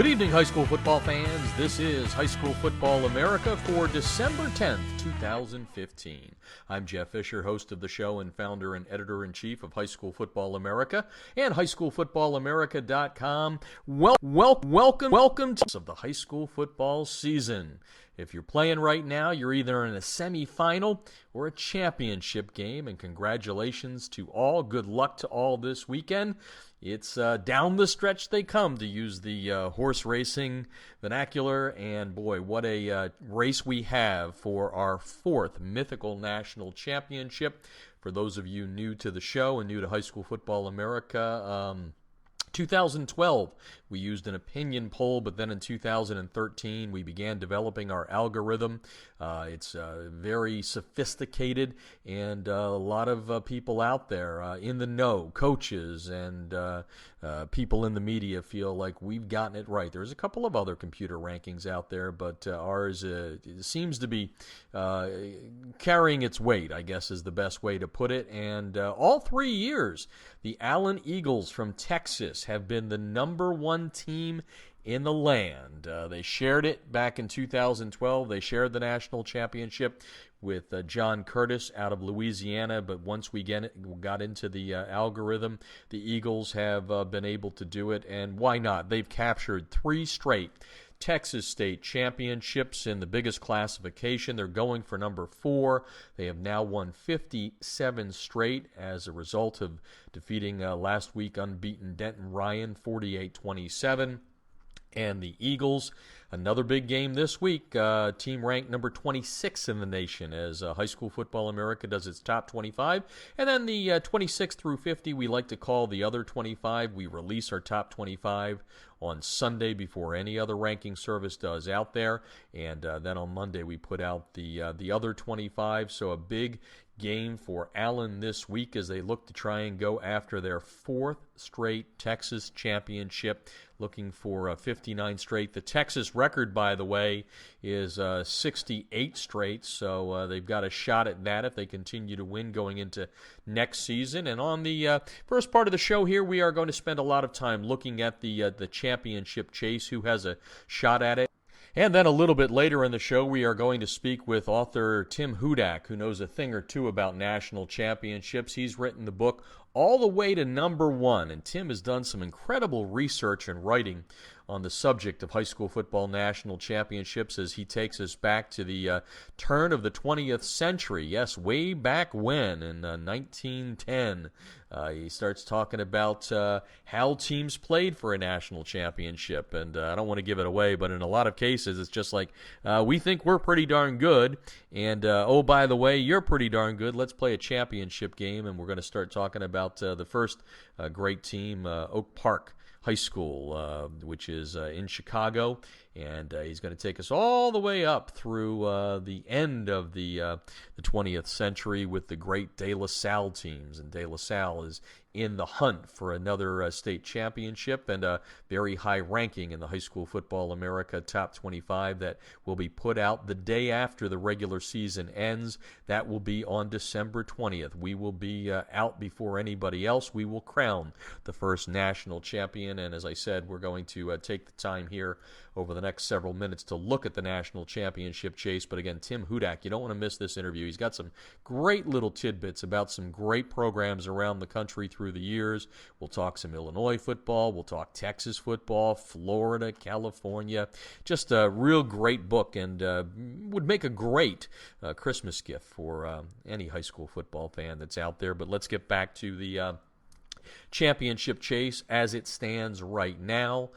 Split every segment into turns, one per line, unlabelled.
Good evening, high school football fans. This is High School Football America for December 10th, 2015. I'm Jeff Fisher, host of the show and founder and editor-in-chief of High School Football America and highschoolfootballamerica.com. Welcome to the high school football season. If you're playing right now, you're either in a semifinal or a championship game, and congratulations to all. Good luck to all this weekend. It's down the stretch they come, to use the horse racing vernacular, and boy, what a race we have for our fourth mythical national championship. For those of you new to the show and new to High School Football America, 2012, we used an opinion poll, but then in 2013, we began developing our algorithm. It's very sophisticated, and a lot of people out there in the know, coaches and people in the media, feel like we've gotten it right. There's a couple of other computer rankings out there, but ours seems to be carrying its weight, I guess is the best way to put it. And all 3 years, the Allen Eagles from Texas have been the number one team in the land. They shared it back in 2012. They shared the national championship with John Curtis out of Louisiana, but once we got into the algorithm, the Eagles have been able to do it, and why not? They've captured 3 straight Texas State championships in the biggest classification. They're going for number 4. They have now won 57 straight as a result of defeating last week unbeaten Denton Ryan 48-27. And the Eagles, another big game this week, team ranked number 26 in the nation as High School Football America does its top 25. And then the 26 through 50 we like to call the other 25. We release our top 25 on Sunday before any other ranking service does out there. And then on Monday we put out the other 25. So a big game for Allen this week as they look to try and go after their 4th straight Texas championship, looking for 59 straight. The Texas record, by the way, is 68 straight, so they've got a shot at that if they continue to win going into next season. And on the first part of the show here, we are going to spend a lot of time looking at the championship chase, who has a shot at it. And then a little bit later in the show, we are going to speak with author Tim Hudak, who knows a thing or two about national championships. He's written the book All the Way to Number One, and Tim has done some incredible research and writing on the subject of high school football national championships as he takes us back to the turn of the 20th century. Yes, way back when, in 1910. He starts talking about how teams played for a national championship. And I don't want to give it away, but in a lot of cases, it's just like, we think we're pretty darn good. And, oh, by the way, you're pretty darn good. Let's play a championship game. And we're going to start talking about the first great team, Oak Park High School, which is in Chicago, and he's going to take us all the way up through the end of the 20th century with the great De La Salle teams, and De La Salle is in the hunt for another state championship and a very high ranking in the High School Football America Top 25 that will be put out the day after the regular season ends. That will be on December 20th. We will be out before anybody else. We will crown the first national champion, and as I said, we're going to take the time here over the next several minutes to look at the national championship chase. But again, Tim Hudak, you don't want to miss this interview. He's got some great little tidbits about some great programs around the country through the years. We'll talk some Illinois football. We'll talk Texas football, Florida, California. Just a real great book, and would make a great Christmas gift for any high school football fan that's out there. But let's get back to the championship chase as it stands right now.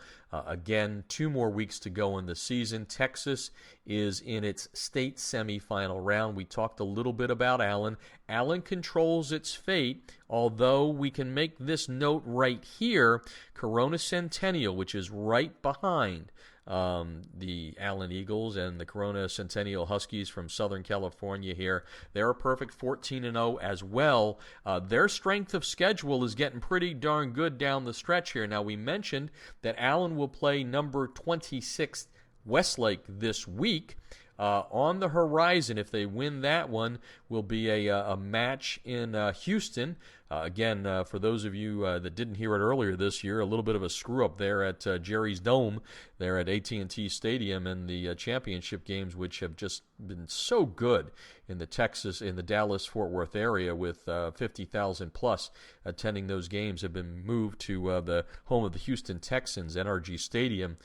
Again, 2 more weeks to go in the season. Texas is in its state semifinal round. We talked a little bit about Allen. Allen controls its fate, although we can make this note right here. Corona Centennial, which is right behind the Allen Eagles and the Corona Centennial Huskies from Southern California here. They're a perfect 14-0 as well. Their strength of schedule is getting pretty darn good down the stretch here. Now, we mentioned that Allen will play number 26 Westlake this week. On the horizon, if they win that one, will be a match in Houston. Again, for those of you that didn't hear it earlier this year, a little bit of a screw-up there at Jerry's Dome, there at AT&T Stadium, and the championship games, which have just been so good in the Dallas-Fort Worth area, with 50,000 plus attending those games, have been moved to the home of the Houston Texans, NRG Stadium,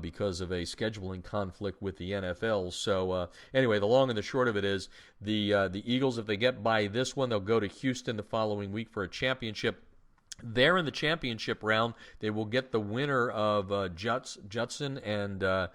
because of a scheduling conflict with the NFL. So anyway, the long and the short of it is the Eagles, if they get by this one, they'll go to Houston the following week for a championship. There in the championship round, they will get the winner of Judson and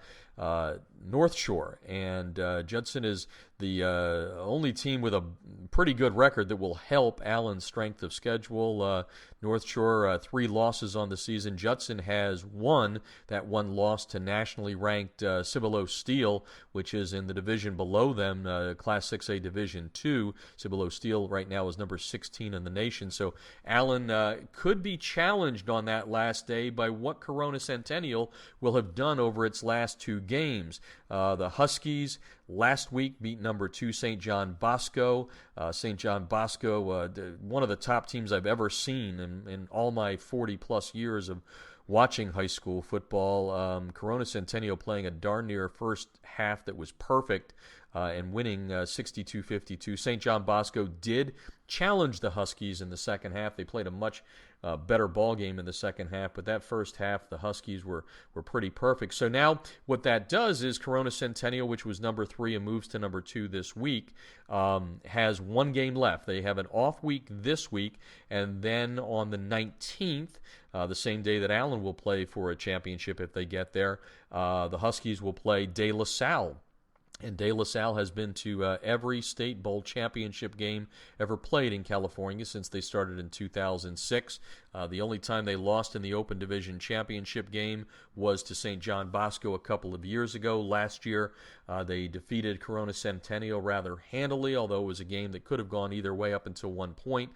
North Shore. And Judson is the only team with a pretty good record that will help Allen's strength of schedule. North Shore, 3 losses on the season. Judson has one loss to nationally ranked Cibolo Steel, which is in the division below them, Class 6A Division 2. Cibolo Steel right now is number 16 in the nation. So Allen could be challenged on that last day by what Corona Centennial will have done over its last 2 games. The Huskies last week beat number 2 St. John Bosco. St. John Bosco, one of the top teams I've ever seen in all my 40-plus years of watching high school football. Corona Centennial playing a darn near first half that was perfect and winning 62-52. St. John Bosco did challenge the Huskies in the second half. They played a much better ball game in the second half, but that first half the Huskies were pretty perfect. So now what that does is Corona Centennial, which was number 3 and moves to number 2 this week, has 1 game left. They have an off week this week, and then on the 19th, the same day that Allen will play for a championship if they get there, the Huskies will play De La Salle. And De La Salle has been to every State Bowl championship game ever played in California since they started in 2006. The only time they lost in the Open Division championship game was to St. John Bosco a couple of years ago. Last year, they defeated Corona Centennial rather handily, although it was a game that could have gone either way up until one point.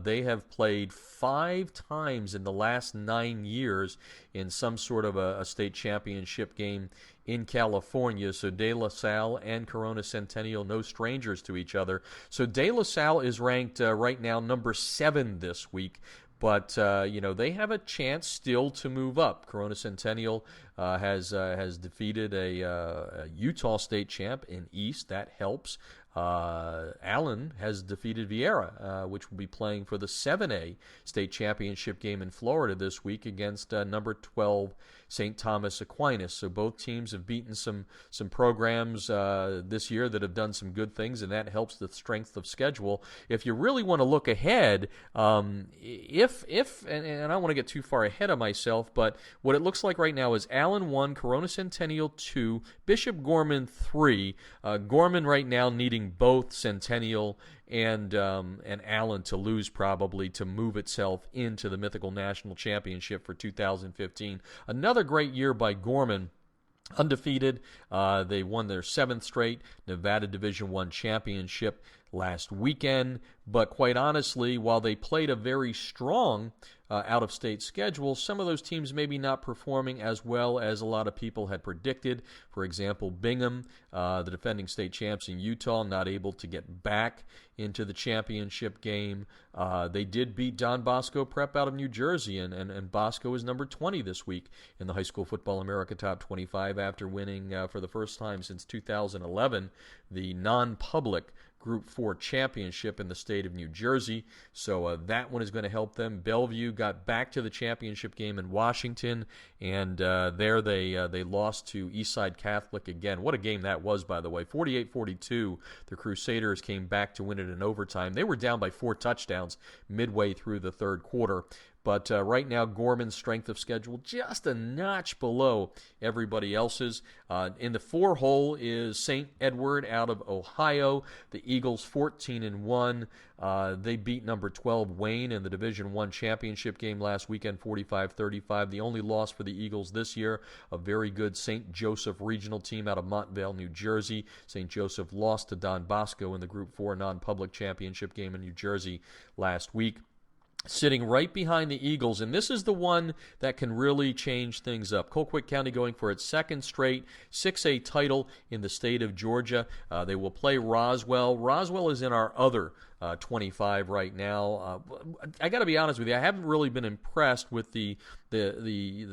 They have played 5 times in the last 9 years in some sort of a state championship game in California. So De La Salle and Corona Centennial, no strangers to each other. So De La Salle is ranked right now number 7 this week. But, they have a chance still to move up. Corona Centennial has defeated a Utah State champ in East. That helps. Allen has defeated Vieira, which will be playing for the 7A state championship game in Florida this week against number 12 St. Thomas Aquinas. So both teams have beaten some programs this year that have done some good things, and that helps the strength of schedule. If you really want to look ahead, if I don't want to get too far ahead of myself, but what it looks like right now is Allen 1, Corona Centennial 2, Bishop Gorman 3. Gorman right now needing both Centennial and Allen to lose probably to move itself into the mythical national championship for 2015. Another great year by Gorman. Undefeated. They won their 7th straight Nevada Division I championship last weekend. But quite honestly, while they played a very strong out-of-state schedule, some of those teams maybe not performing as well as a lot of people had predicted. For example, Bingham, the defending state champs in Utah, not able to get back into the championship game. They did beat Don Bosco Prep out of New Jersey, and Bosco is number 20 this week in the High School Football America Top 25 after winning for the first time since 2011 the non-public Group 4 championship in the state of New Jersey. So that one is going to help them. Bellevue got back to the championship game in Washington, and there they lost to Eastside Catholic again. What a game that was, by the way. 48-42. The Crusaders came back to win it in overtime. They were down by 4 touchdowns midway through the third quarter. But right now, Gorman's strength of schedule just a notch below everybody else's. In the 4 hole is St. Edward out of Ohio. The Eagles 14-1. They beat number 12 Wayne in the Division I championship game last weekend, 45-35. The only loss for the Eagles this year, a very good St. Joseph regional team out of Montvale, New Jersey. St. Joseph lost to Don Bosco in the Group 4 non-public championship game in New Jersey last week. Sitting right behind the Eagles, and this is the one that can really change things up. Colquitt County going for its 2nd straight 6A title in the state of Georgia. They will play Roswell. Roswell is in our other 25 right now. I got to be honest with you, I haven't really been impressed with the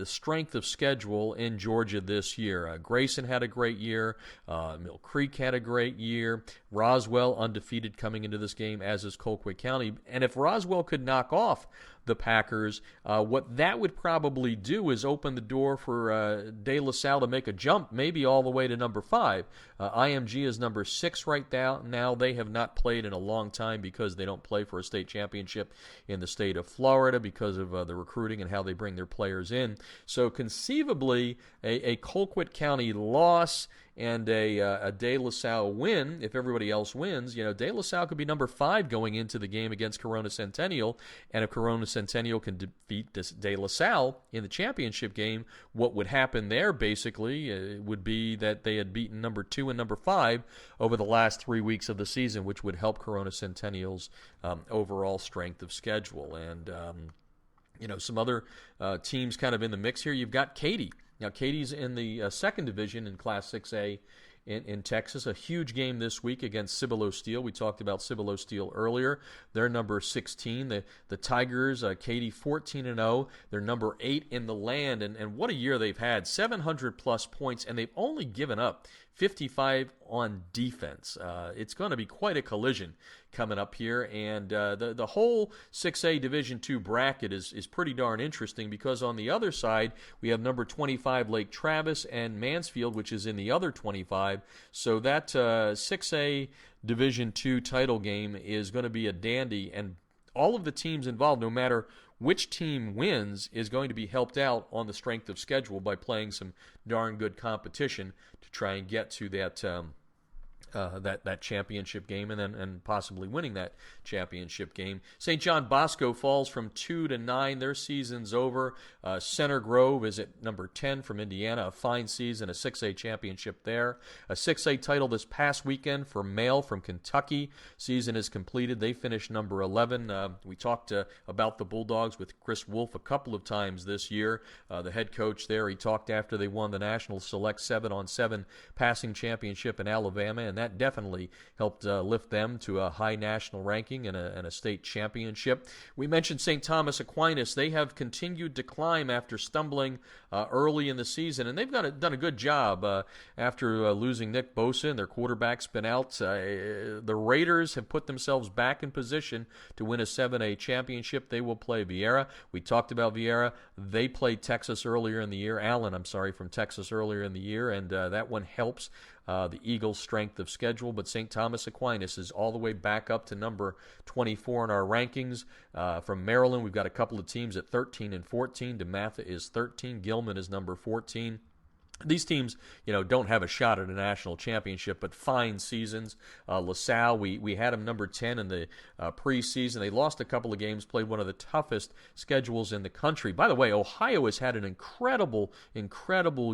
strength of schedule in Georgia this year. Grayson had a great year. Mill Creek had a great year. Roswell undefeated coming into this game, as is Colquitt County. And if Roswell could knock off the Packers, what that would probably do is open the door for De La Salle to make a jump, maybe all the way to number 5. IMG is number 6 right now. They have not played in a long time because they don't play for a state championship in the state of Florida because of the recruiting and how they bring their players in. So conceivably, a Colquitt County loss and a De La Salle win, if everybody else wins, De La Salle could be number 5 going into the game against Corona Centennial. And if Corona Centennial can defeat De La Salle in the championship game, what would happen there basically would be that they had beaten number 2 and number 5 over the last 3 weeks of the season, which would help Corona Centennial's overall strength of schedule. And, some other teams kind of in the mix here. You've got Katy. Now, Katie's in the second division in Class 6A in Texas. A huge game this week against Cibolo Steel. We talked about Cibolo Steel earlier. They're number 16. The Tigers, Katy 14-0. They're number 8 in the land. And what a year they've had. 700-plus points, and they've only given up 55 on defense. It's going to be quite a collision coming up here, and the whole 6A Division II bracket is pretty darn interesting because on the other side we have number 25 Lake Travis and Mansfield, which is in the other 25. So that 6A Division II title game is going to be a dandy, and all of the teams involved, no matter which team wins, is going to be helped out on the strength of schedule by playing some darn good competition to try and get to that that championship game and possibly winning that championship game. St. John Bosco falls from 2 to 9. Their season's over. Center Grove is at number 10 from Indiana. A fine season, a 6A championship there. A 6A title this past weekend for Male from Kentucky. Season is completed. They finished number 11. We talked about the Bulldogs with Chris Wolf a couple of times this year. The head coach there, he talked after they won the National Select 7-on-7 passing championship in Alabama, and that definitely helped lift them to a high national ranking and a state championship. We mentioned St. Thomas Aquinas. They have continued to climb after stumbling early in the season, and they've done a good job after losing Nick Bosa and their quarterback's been out. The Raiders have put themselves back in position to win a 7A championship. They will play Vieira. We talked about Vieira. They played Texas earlier in the year. Allen, from Texas earlier in the year, and that one helps the Eagles' strength of schedule, but St. Thomas Aquinas is all the way back up to number 24 in our rankings. From Maryland, we've got a couple of teams at 13 and 14. DeMatha is 13. Gilman is number 14. These teams, don't have a shot at a national championship, but fine seasons. LaSalle, we had them number 10 in the preseason. They lost a couple of games, played one of the toughest schedules in the country. By the way, Ohio has had an incredible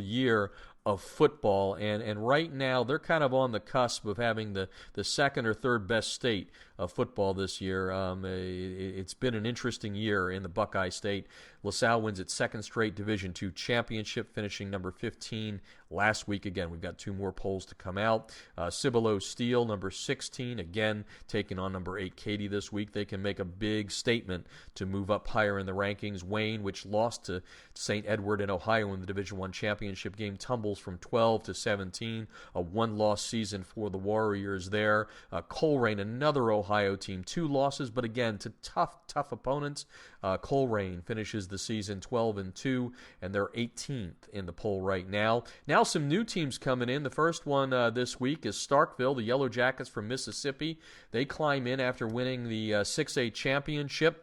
year of football, and right now they're kind of on the cusp of having the second or third best state of football this year. It's been an interesting year in the Buckeye State. LaSalle wins its second straight Division II championship, finishing number 15 last week. Again, we've got 2 more polls to come out. Cibolo Steel, number 16, again, taking on number 8 Katy this week. They can make a big statement to move up higher in the rankings. Wayne, which lost to St. Edward in Ohio in the Division I championship game, tumbles from 12 to 17, a one-loss season for the Warriors there. Colerain, another Ohio team, 2 losses, but again, to tough opponents. Colerain finishes the season 12-2, and they're 18th in the poll right now. Now some new teams coming in. The first one this week is Starkville, the Yellow Jackets from Mississippi. They climb in after winning the 6A championship.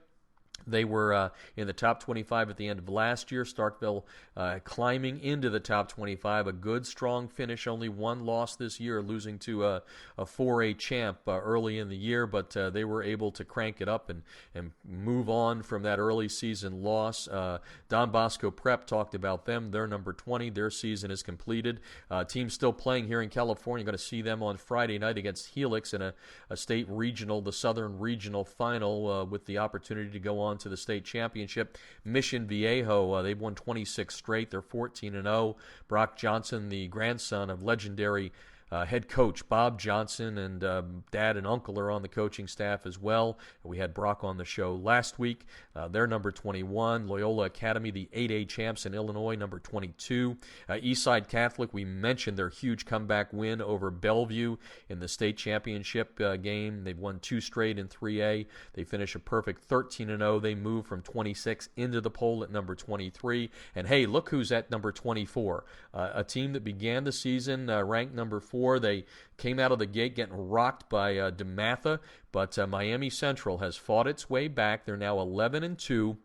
They were in the top 25 at the end of last year. Starkville climbing into the top 25. A good, strong finish. Only 1 loss this year, losing to a 4A champ early in the year. But they were able to crank it up and move on from that early season loss. Don Bosco Prep talked about them. They're number 20. Their season is completed. Team's still playing here in California. You're going to see them on Friday night against Helix in a state regional, the Southern Regional Final, with the opportunity to go on to the state championship. Mission Viejo, they've won 26 straight. They're 14-0. Brock Johnson, the grandson of legendary head coach Bob Johnson, and dad and uncle are on the coaching staff as well. We had Brock on the show last week. They're number 21. Loyola Academy, the 8A champs in Illinois, number 22. Eastside Catholic, we mentioned their huge comeback win over Bellevue in the state championship game. They've won 2 straight in 3A. They finish a perfect 13-0. They move from 26 into the poll at number 23. And hey, look who's at number 24. A team that began the season ranked number 4. They came out of the gate getting rocked by DeMatha, but Miami Central has fought its way back. They're now 11-2.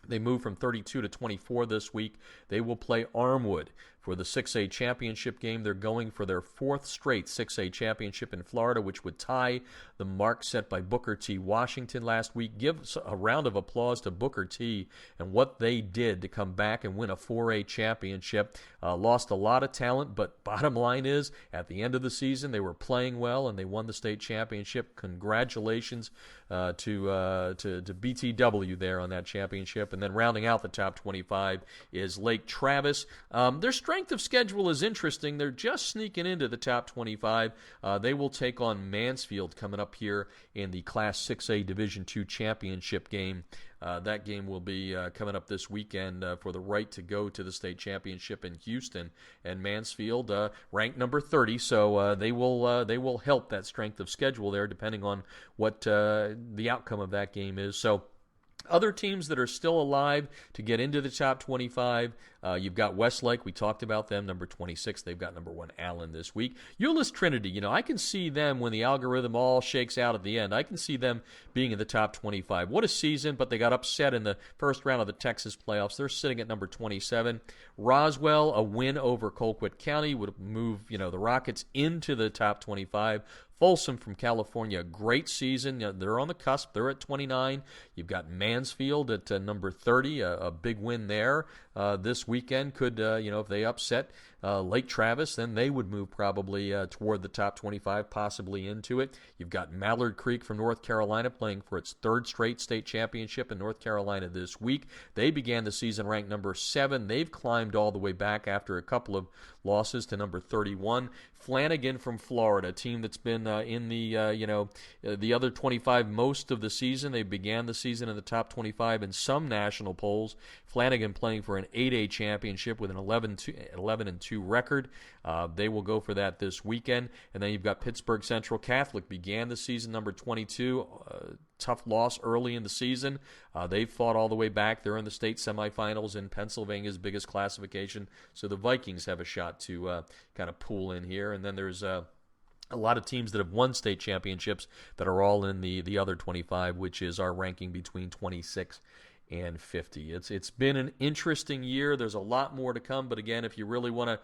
They move from 32 to 24 this week. They will play Armwood for the 6A championship game. They're going for their 4th straight 6A championship in Florida, which would tie the mark set by Booker T. Washington last week. Give a round of applause to Booker T. and what they did to come back and win a 4A championship. Lost a lot of talent, but bottom line is, at the end of the season, they were playing well and they won the state championship. Congratulations to BTW there on that championship. And then rounding out the top 25 is Lake Travis. Their strength of schedule is interesting. They're just sneaking into the top 25. They will take on Mansfield coming up here in the Class 6A Division II championship game. That game will be coming up this weekend for the right to go to the state championship in Houston. And Mansfield ranked number 30, so they will help that strength of schedule there, depending on what the outcome of that game is. So other teams that are still alive to get into the top 25, you've got Westlake. We talked about them, number 26. They've got number 1 Allen this week. Euless Trinity, I can see them when the algorithm all shakes out at the end. I can see them being in the top 25. What a season, but they got upset in the first round of the Texas playoffs. They're sitting at number 27. Roswell, a win over Colquitt County would move, the Rockets into the top 25. Folsom from California, great season. They're on the cusp. They're at 29. You've got Mansfield at number 30, a big win there. This weekend could, if they upset Lake Travis, then they would move probably toward the top 25, possibly into it. You've got Mallard Creek from North Carolina playing for its 3rd straight state championship in North Carolina this week. They began the season ranked number 7. They've climbed all the way back after a couple of losses to number 31. Flanagan from Florida, a team that's been in the other 25 most of the season. They began the season in the top 25 in some national polls. Flanagan playing for an 8A championship with an 11-2 record. They will go for that this weekend. And then you've got Pittsburgh Central Catholic, began the season number 22. Tough loss early in the season. They've fought all the way back. They're in the state semifinals in Pennsylvania's biggest classification. So the Vikings have a shot to kind of pull in here. And then there's a lot of teams that have won state championships that are all in the other 25, which is our ranking between 26 and 50. It's been an interesting year. There's a lot more to come, but again, if you really want to,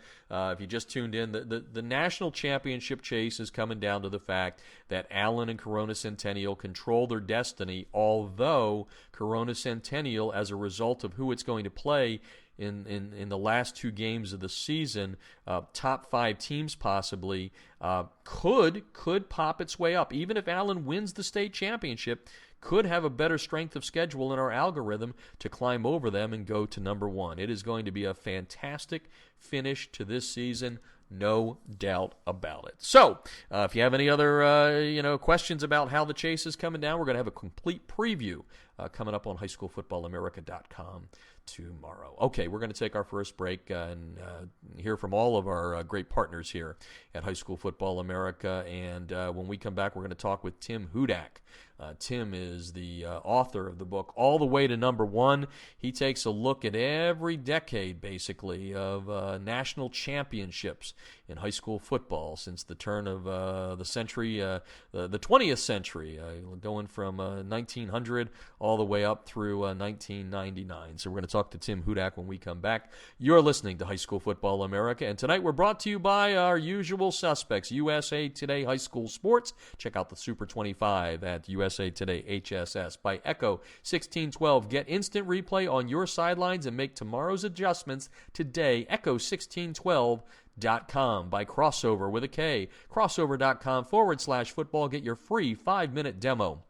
if you just tuned in, the national championship chase is coming down to the fact that Allen and Corona Centennial control their destiny, although Corona Centennial, as a result of who it's going to play in the last 2 games of the season, top 5 teams possibly, could pop its way up. Even if Allen wins the state championship, could have a better strength of schedule in our algorithm to climb over them and go to number 1. It is going to be a fantastic finish to this season, no doubt about it. So, if you have any other questions about how the chase is coming down, we're going to have a complete preview coming up on highschoolfootballamerica.com tomorrow. Okay, we're going to take our first break and hear from all of our great partners here at High School Football America. And when we come back, we're going to talk with Tim Hudak. Tim is the author of the book All the Way to Number 1. He takes a look at every decade, basically, of national championships in high school football since the turn of the century, the 20th century, going from 1900 all the way up through 1999. So we're going to talk to Tim Hudak when we come back. You're listening to High School Football America, and tonight we're brought to you by our usual suspects, USA Today High School Sports. Check out the Super 25 at USA Today HSS. By Echo 1612, get instant replay on your sidelines and make tomorrow's adjustments today. Echo1612.com. By Crossover with a K. Crossover.com/football. Get your free 5-minute demo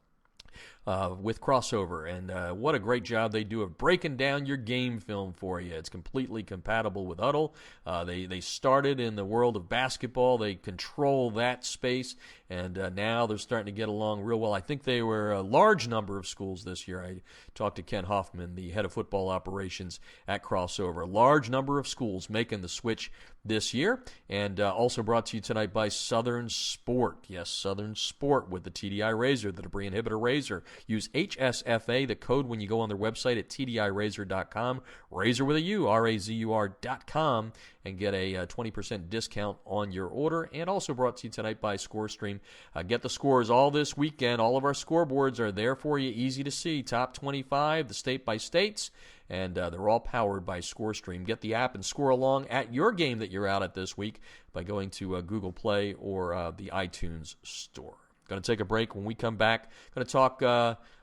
with Crossover. And what a great job they do of breaking down your game film for you. It's completely compatible with Huddle. They started in the world of basketball. They control that space, and now they're starting to get along real well. I think they were a large number of schools this year. I talked to Ken Hoffman, the head of football operations at Crossover. A large number of schools making the switch this year, and also brought to you tonight by Southern Sport. Yes, Southern Sport with the TDI Razor, the debris inhibitor razor. Use HSFA, the code when you go on their website at TDIRazor.com, razor with a U, RAZUR.com, and get a 20% discount on your order. And also brought to you tonight by ScoreStream. Get the scores all this weekend. All of our scoreboards are there for you, easy to see. Top 25, the state by states, and they're all powered by ScoreStream. Get the app and score along at your game that you're out at this week by going to Google Play or the iTunes Store. Going to take a break. When we come back, going to talk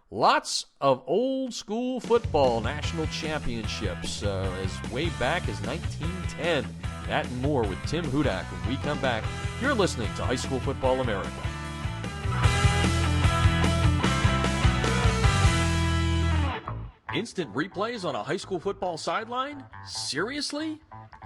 lots of old school football national championships as way back as 1910. That and more with Tim Hudak when we come back. You're listening to High School Football America. Instant replays on a high school football sideline? Seriously?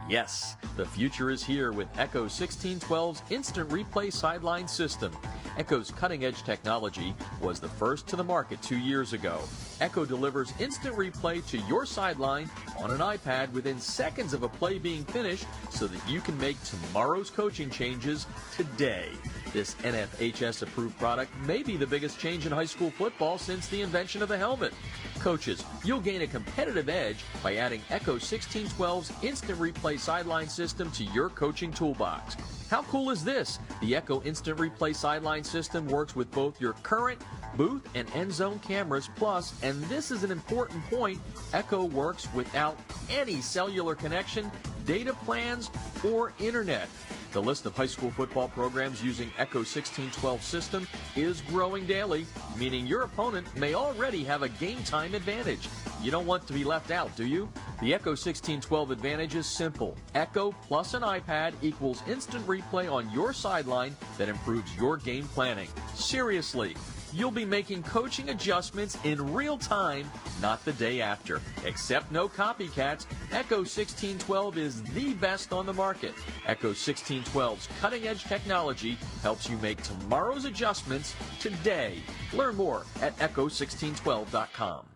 Yes, the future is here with Echo 1612's Instant Replay Sideline System. Echo's cutting-edge technology was the first to the market 2 years ago. Echo delivers instant replay to your sideline on an iPad within seconds of a play being finished so that you can make tomorrow's coaching changes today. This NFHS-approved product may be the biggest change in high school football since the invention of the helmet. Coaches, you'll gain a competitive edge by adding Echo 1612's Instant Replay Sideline System to your coaching toolbox. How cool is this? The Echo Instant Replay Sideline System works with both your current booth and end zone cameras, plus, and this is an important point, Echo works without any cellular connection, data plans, or internet. The list of high school football programs using Echo 1612 system is growing daily, meaning your opponent may already have a game time advantage. You don't want to be left out, do you? The Echo 1612 advantage is simple. Echo plus an iPad equals instant replay on your sideline that improves your game planning. Seriously. You'll be making coaching adjustments in real time, not the day after. Except no copycats, Echo 1612 is the best on the market. Echo 1612's cutting-edge technology helps you make tomorrow's adjustments today. Learn more at echo1612.com.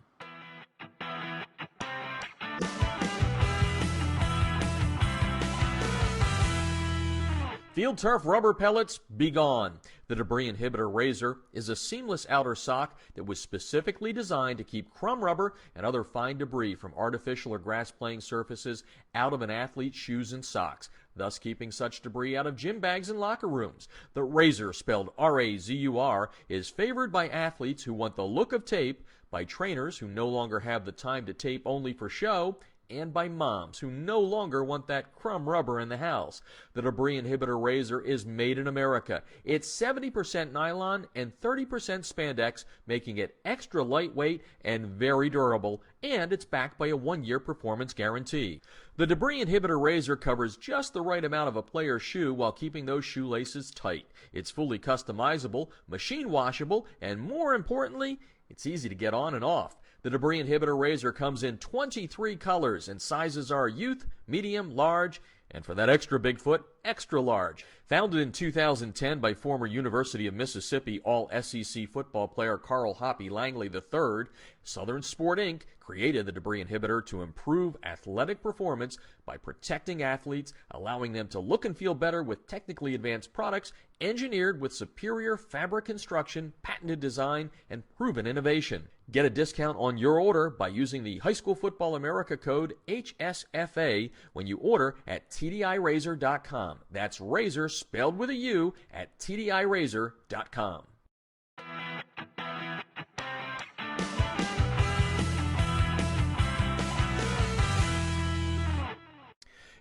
Field turf rubber pellets, be gone. The debris inhibitor razor is a seamless outer sock that was specifically designed to keep crumb rubber and other fine debris from artificial or grass playing surfaces out of an athlete's shoes and socks, thus keeping such debris out of gym bags and locker rooms. The razor, spelled R-A-Z-U-R, is favored by athletes who want the look of tape, by trainers who no longer have the time to tape only for show, and by moms who no longer want that crumb rubber in the house. The debris inhibitor razor is made in America. It's 70% nylon and 30% spandex, making it extra lightweight and very durable, and it's backed by a 1-year performance guarantee. The debris inhibitor razor covers just the right amount of a player's shoe while keeping those shoelaces tight. It's fully customizable, machine washable, and more importantly, it's easy to get on and off. The debris inhibitor razor comes in 23 colors, and sizes are youth, medium, large, and for that extra big foot, extra large. Founded in 2010 by former University of Mississippi All-SEC football player Carl Hoppy Langley III, Southern Sport Inc. created the debris inhibitor to improve athletic performance by protecting athletes, allowing them to look and feel better with technically advanced products engineered with superior fabric construction, patented design, and proven innovation. Get a discount on your order by using the High School Football America code HSFA when you order at TDIRazor.com. That's razor spelled with a U at TDIRazor.com.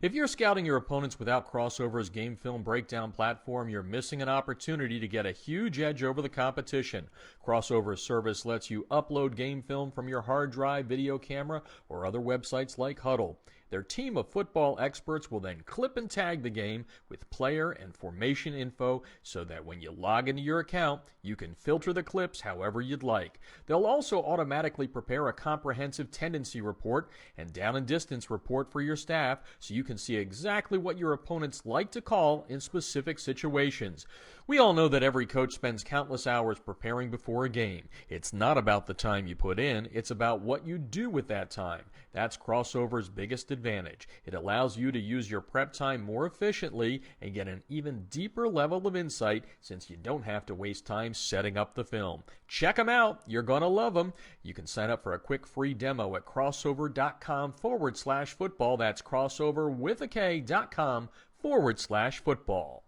If you're scouting your opponents without Crossover's game film breakdown platform, you're missing an opportunity to get a huge edge over the competition. Crossover's service lets you upload game film from your hard drive, video camera, or other websites like Huddle. Their team of football experts will then clip and tag the game with player and formation info so that when you log into your account, you can filter the clips however you'd like. They'll also automatically prepare a comprehensive tendency report and down and distance report for your staff so you can see exactly what your opponents like to call in specific situations. We all know that every coach spends countless hours preparing before a game. It's not about the time you put in, it's about what you do with that time. That's Crossover's biggest advantage. It allows you to use your prep time more efficiently and get an even deeper level of insight since you don't have to waste time setting up the film. Check them out. You're going to love them. You can sign up for a quick free demo at crossover.com/football. That's crossover with a K.com/football.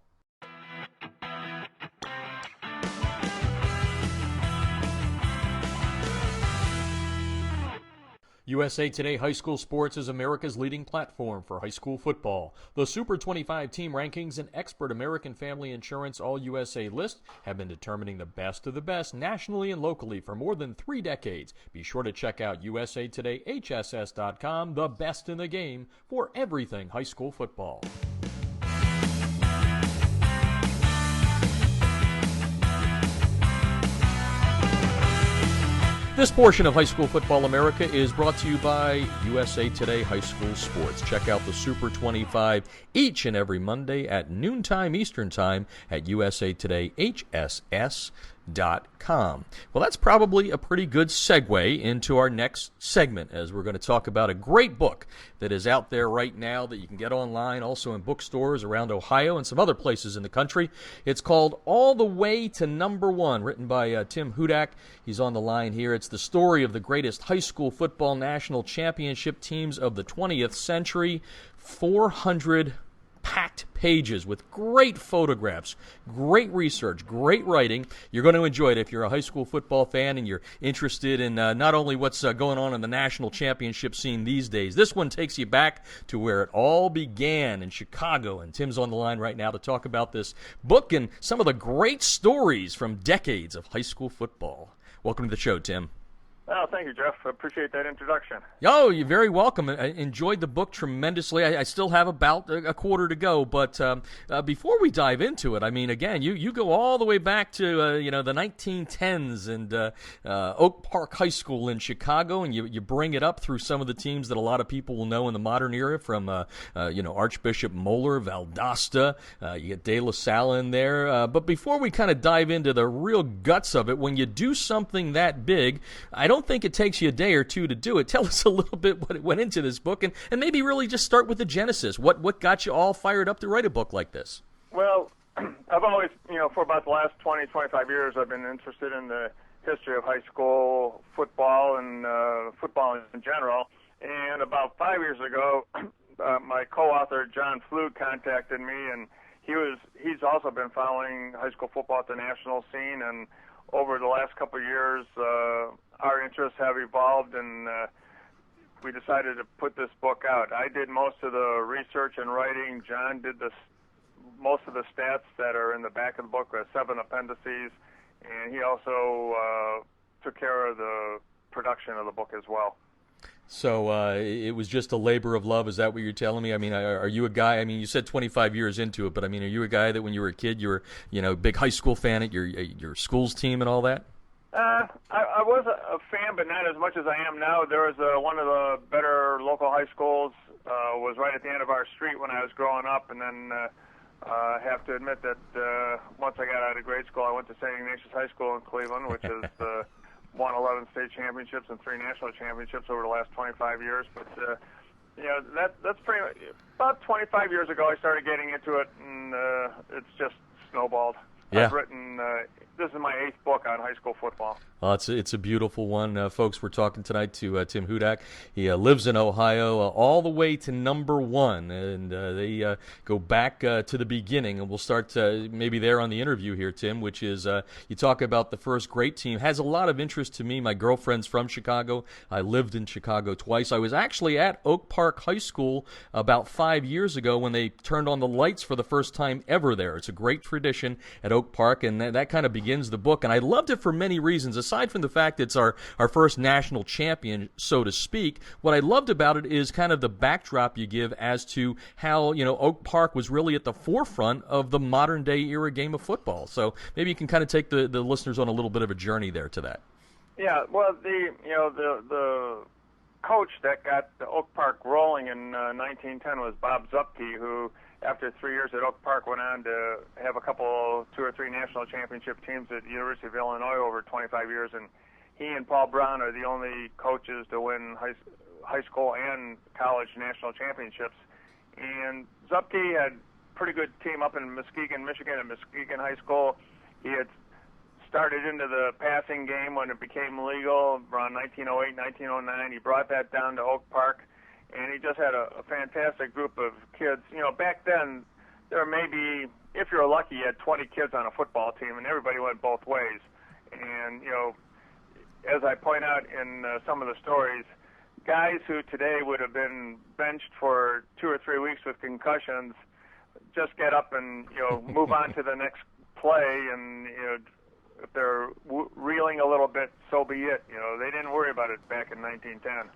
USA Today High School Sports is America's leading platform for high school football. The Super 25 team rankings and expert American Family Insurance All-USA list have been determining the best of the best nationally and locally for more than 3 decades. Be sure to check out usatodayhss.com, the best in the game, for everything high school football. This portion of High School Football America is brought to you by USA Today High School Sports. Check out the Super 25 each and every Monday at noontime Eastern Time at usatodayhss.com. Well, that's probably a pretty good segue into our next segment, as we're going to talk about a great book that is out there right now that you can get online, also in bookstores around Ohio and some other places in the country. It's called All the Way to Number One, written by Tim Hudak. He's on the line here. It's the story of the greatest high school football national championship teams of the 20th century. 400 packed pages with great photographs, great research, great writing. You're going to enjoy it if you're a high school football fan and you're interested in not only what's going on in the national championship scene these days. This one takes you back to where it all began in Chicago, and Tim's on the line right now to talk about this book and some of the great stories from decades of high school football. Welcome to the show, Tim.
Oh, thank you, Jeff. I appreciate that introduction.
Oh, you're very welcome. I enjoyed the book tremendously. I still have about a quarter to go, but before we dive into it, I mean, again, you go all the way back to the 1910s and Oak Park High School in Chicago, and you bring it up through some of the teams that a lot of people will know in the modern era, from Archbishop Moeller, Valdosta, you get De La Salle in there. But before we kind of dive into the real guts of it, when you do something that big, I don't think it takes you a day or two to do it. Tell us a little bit what it went into this book, and maybe really just start with the genesis. What got you all fired up to write a book like this?
Well, I've always, for about the last 20, 25 years, I've been interested in the history of high school football and football in general. And about 5 years ago, my co-author, John Flute, contacted me, and he's also been following high school football at the national scene, and over the last couple of years, our interests have evolved, and we decided to put this book out. I did most of the research and writing. John did most of the stats that are in the back of the book. There are 7 appendices, and he also took care of the production of the book as well.
So it was just a labor of love. Is that what you're telling me? I mean, are you a guy? I mean, you said 25 years into it, but I mean, are you a guy that when you were a kid, you were, a big high school fan at your school's team and all that?
I was a fan, but not as much as I am now. There was one of the better local high schools was right at the end of our street when I was growing up, and then I have to admit that once I got out of grade school, I went to St. Ignatius High School in Cleveland, which is won 11 state championships and 3 national championships over the last 25 years. But that's pretty much about 25 years ago I started getting into it, and it's just snowballed.
Yeah.
I've written. This is my 8th book on high school football.
Well, it's a beautiful one. Folks, we're talking tonight to Tim Hudak. He lives in Ohio, all the way to number 1, and they go back to the beginning, and we'll start maybe there on the interview here, Tim, which is you talk about the first great team. Has a lot of interest to me. My girlfriend's from Chicago. I lived in Chicago twice. I was actually at Oak Park High School about 5 years ago when they turned on the lights for the first time ever there. It's a great tradition at Oak Park, and that kind of begins begins the book, and I loved it for many reasons. Aside from the fact it's our first national champion, so to speak, what I loved about it is kind of the backdrop you give as to how, Oak Park was really at the forefront of the modern-day era game of football. So maybe you can kind of take the listeners on a little bit of a journey there to that.
Yeah, well, the coach that got the Oak Park rolling in 1910 was Bob Zupke, who, after 3 years at Oak Park, went on to have two or three national championship teams at the University of Illinois over 25 years, and he and Paul Brown are the only coaches to win high school and college national championships. And Zupke had a pretty good team up in Muskegon, Michigan, at Muskegon High School. He had started into the passing game when it became legal around 1908, 1909. He brought that down to Oak Park, and he just had a fantastic group of kids. Back then, there maybe, if you're lucky, you had 20 kids on a football team, and everybody went both ways. And, as I point out in some of the stories, guys who today would have been benched for 2 or 3 weeks with concussions just get up and, move on to the next play, and, if they're reeling a little bit, so be it. They didn't worry about it back in 1910.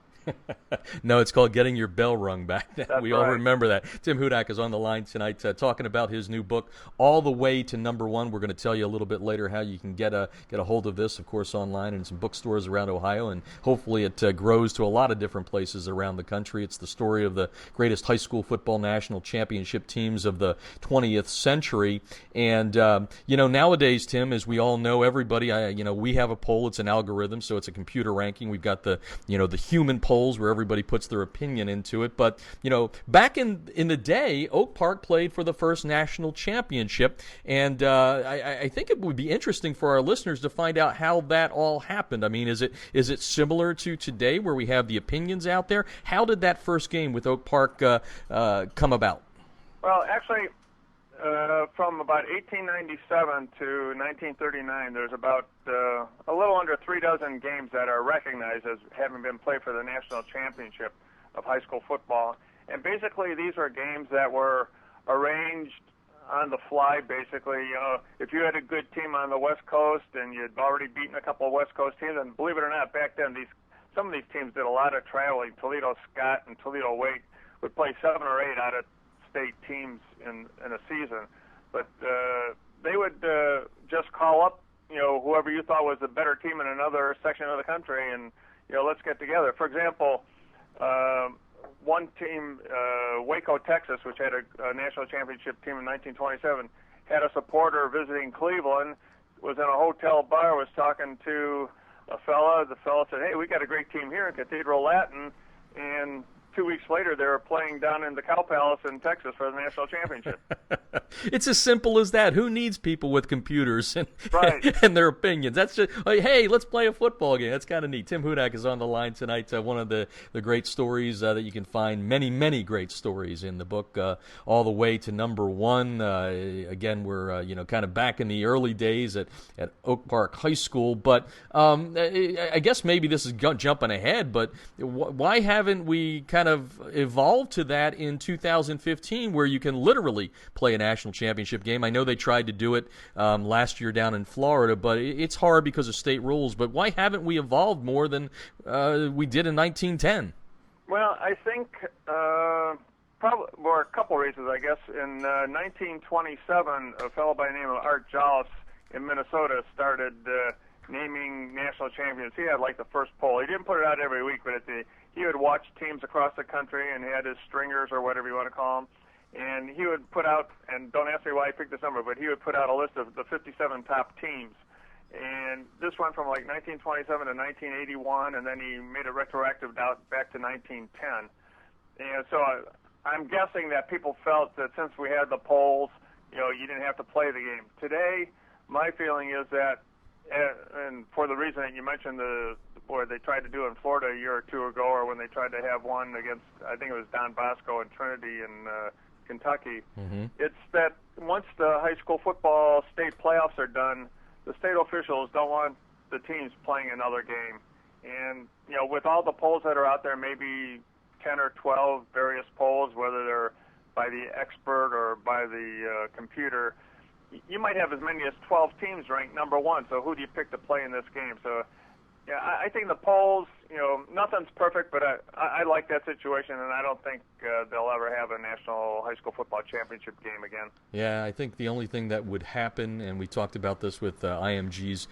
No, it's called getting your bell rung back then.
That's
we all
right.
remember that. Tim Hudak is on the line tonight talking about his new book, All the Way to Number One. We're going to tell you a little bit later how you can get a hold of this, of course, online in some bookstores around Ohio, and hopefully it grows to a lot of different places around the country. It's the story of the greatest high school football national championship teams of the 20th century. And, nowadays, Tim, as we all know, everybody, we have a poll. It's an algorithm, so it's a computer ranking. We've got the human poll where everybody puts their opinion into it. But, back in the day, Oak Park played for the first national championship, and I think it would be interesting for our listeners to find out how that all happened. I mean, is it similar to today where we have the opinions out there? How did that first game with Oak Park come about?
Well, actually, from about 1897 to 1939, there's about a little under 3 dozen games that are recognized as having been played for the national championship of high school football. And basically, these are games that were arranged on the fly, basically. If you had a good team on the West Coast and you'd already beaten a couple of West Coast teams, and believe it or not, back then, some of these teams did a lot of traveling. Toledo Scott and Toledo Wake would play 7 or 8 out of state teams in a season, but they would just call up, whoever you thought was the better team in another section of the country, and let's get together. For example, one team, Waco, Texas, which had a national championship team in 1927, had a supporter visiting Cleveland, was in a hotel bar, was talking to a fella. The fella said, "Hey, we got a great team here in Cathedral Latin," and 2 weeks later, they were playing down in the Cow Palace in Texas for the national championship.
It's as simple as that. Who needs people with computers and,
right.
and their opinions? That's just, like, hey, let's play a football game. That's kind of neat. Tim Hudak is on the line tonight. One of the great stories that you can find, many, many great stories in the book, All the Way to Number One. Again, we're kind of back in the early days at Oak Park High School. But I guess maybe this is jumping ahead, but why haven't we kind of evolved to that in 2015 where you can literally play a national championship game? I know they tried to do it last year down in Florida, but it's hard because of state rules. But why haven't we evolved more than we did in 1910?
Well, I think probably a couple reasons, I guess. In 1927, a fellow by the name of Art Jollis in Minnesota started naming national champions. He had like the first poll. He didn't put it out every week, but he would watch teams across the country and he had his stringers or whatever you want to call them. And he would put out, and don't ask me why he picked this number, but he would put out a list of the 57 top teams. And this went from like 1927 to 1981, and then he made it retroactive back to 1910. And so I'm guessing that people felt that since we had the polls, you didn't have to play the game. Today, my feeling is that, and for the reason that you mentioned, where they tried to do it in Florida a year or two ago, or when they tried to have one against, I think it was Don Bosco and Trinity in Kentucky, it's that once the high school football state playoffs are done, the state officials don't want the teams playing another game. And, with all the polls that are out there, maybe 10 or 12 various polls, whether they're by the expert or by the computer, you might have as many as 12 teams ranked number one. So who do you pick to play in this game? So, yeah, I think the polls, nothing's perfect, but I like that situation, and I don't think they'll ever have a national high school football championship game again.
Yeah, I think the only thing that would happen, and we talked about this with IMG's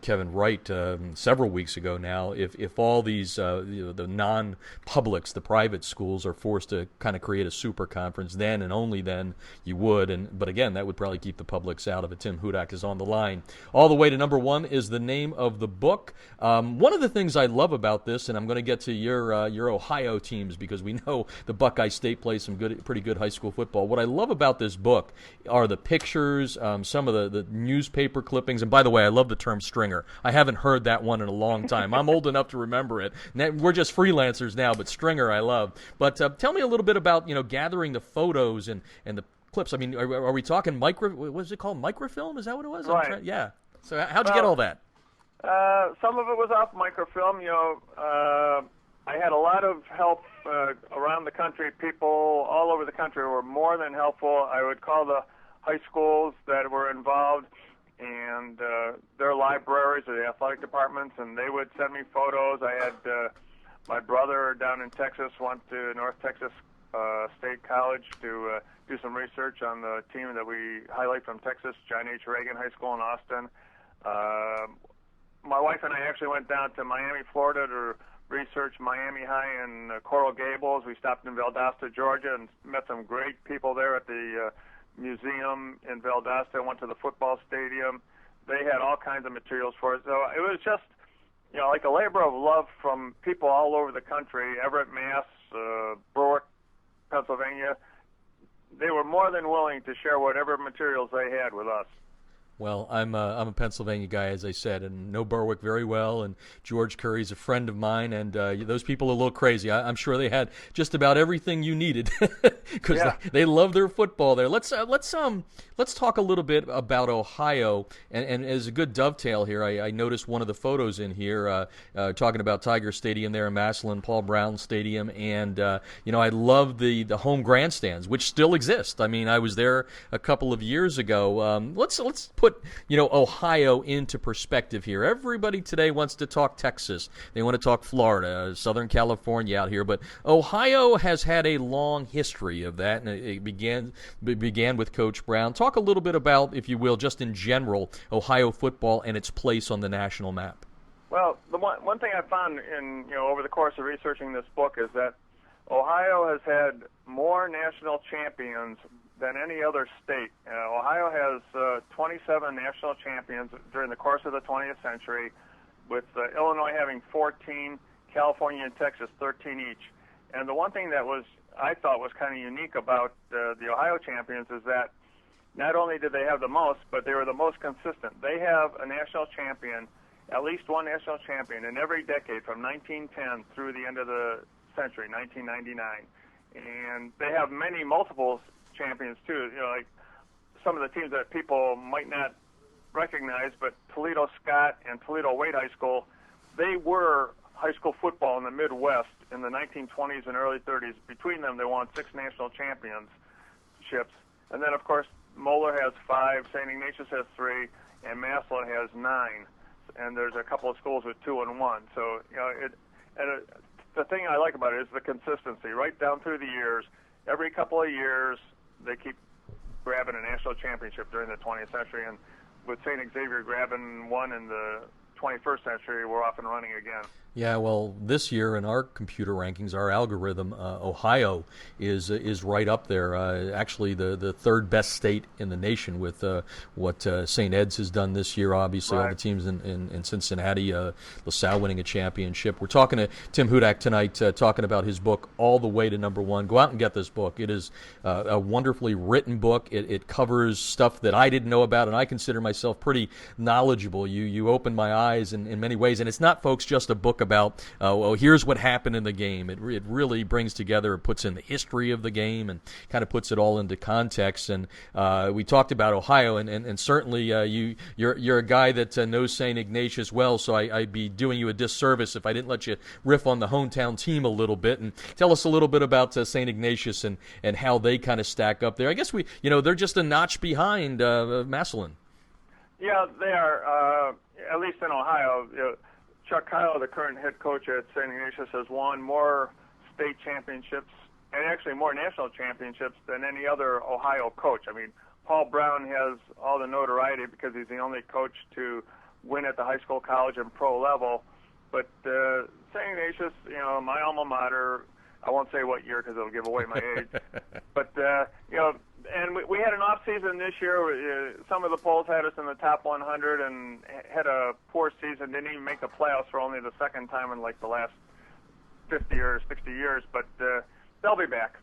Kevin Wright several weeks ago now, if all these the non-publics, the private schools, are forced to kind of create a super conference, then and only then you would. But again, that would probably keep the publics out of it. Tim Hudak is on the line. All the way to number one is the name of the book. One of the things I love about this, and I'm going to get to your Ohio teams because we know the Buckeye State plays some pretty good high school football. What I love about this book are the pictures, some of the newspaper clippings. And by the way, I love the term stringer. I haven't heard that one in a long time. I'm old enough to remember it. We're just freelancers now, but stringer I love. But tell me a little bit about gathering the photos and the clips. I mean, are we talking what is it called? Microfilm? Is that what it was?
Right.
Yeah. So how'd you get all that?
Some of it was off microfilm. I had a lot of help around the country. People all over the country were more than helpful. I would call the high schools that were involved and their libraries or the athletic departments, and they would send me photos. I had my brother down in Texas went to North Texas State College to do some research on the team that we highlight from Texas, John H. Reagan High School in Austin. My wife and I actually went down to Miami, Florida to research Miami High and Coral Gables. We stopped in Valdosta, Georgia, and met some great people there at the museum in Valdosta. Went to the football stadium. They had all kinds of materials for it. So it was just, like a labor of love from people all over the country, Everett, Mass, Berwick, Pennsylvania. They were more than willing to share whatever materials they had with us.
Well, I'm a Pennsylvania guy, as I said, and know Berwick very well, and George Curry's a friend of mine, and those people are a little crazy. I'm sure they had just about everything you needed because they love their football there. Let's talk a little bit about Ohio, and as a good dovetail here, I noticed one of the photos in here talking about Tiger Stadium there in Massillon, Paul Brown Stadium, and I love the home grandstands, which still exist. I mean, I was there a couple of years ago. Let's put Ohio into perspective here. Everybody today wants to talk Texas. They want to talk Florida, Southern California out here, but Ohio has had a long history of that, and it began with Coach Brown. Talk a little bit about, if you will, just in general, Ohio football and its place on the national map.
Well, the one thing I found in over the course of researching this book is that Ohio has had more national champions than any other state. Ohio has 27 national champions during the course of the 20th century, with Illinois having 14, California and Texas 13 each. And the one thing that I thought was kind of unique about the Ohio champions is that not only did they have the most, but they were the most consistent. They have a national champion, at least one national champion in every decade from 1910 through the end of the century, 1999. And they have multiple champions too, like some of the teams that people might not recognize, but Toledo Scott and Toledo Wade High School, they were high school football in the Midwest in the 1920s and early 30s. Between them, they won 6 national championships. And then, of course, Moeller has 5, St. Ignatius has 3, and Massillon has 9. And there's a couple of schools with 2 and 1. So, the thing I like about it is the consistency right down through the years. Every couple of years, they keep grabbing a national championship during the 20th century, and with St. Xavier grabbing one in the 21st century, we're off and running again.
Yeah, well, this year in our computer rankings, our algorithm, Ohio is right up there. Actually, the third best state in the nation with what St. Ed's has done this year. Obviously, all the teams in Cincinnati, LaSalle winning a championship. We're talking to Tim Hudak tonight, talking about his book, All the Way to Number One. Go out and get this book. It is a wonderfully written book. It covers stuff that I didn't know about, and I consider myself pretty knowledgeable. You opened my eyes in many ways, and it's not, folks, just a book about, well, here's what happened in the game. It really brings together, it puts in the history of the game and kind of puts it all into context. And we talked about Ohio, and certainly you're a guy that knows St. Ignatius well, so I'd be doing you a disservice if I didn't let you riff on the hometown team a little bit and tell us a little bit about St. Ignatius and how they kind of stack up there. I guess they're just a notch behind Massillon.
Yeah, they are, at least in Ohio. Chuck Kyle, the current head coach at St. Ignatius, has won more state championships and actually more national championships than any other Ohio coach. I mean, Paul Brown has all the notoriety because he's the only coach to win at the high school, college, and pro level. But St. Ignatius, my alma mater, I won't say what year because it'll give away my age. But, and we had an off season this year. Some of the polls had us in the top 100 and had a poor season. Didn't even make the playoffs for only the second time in like the last 50 or 60 years. But they'll be back.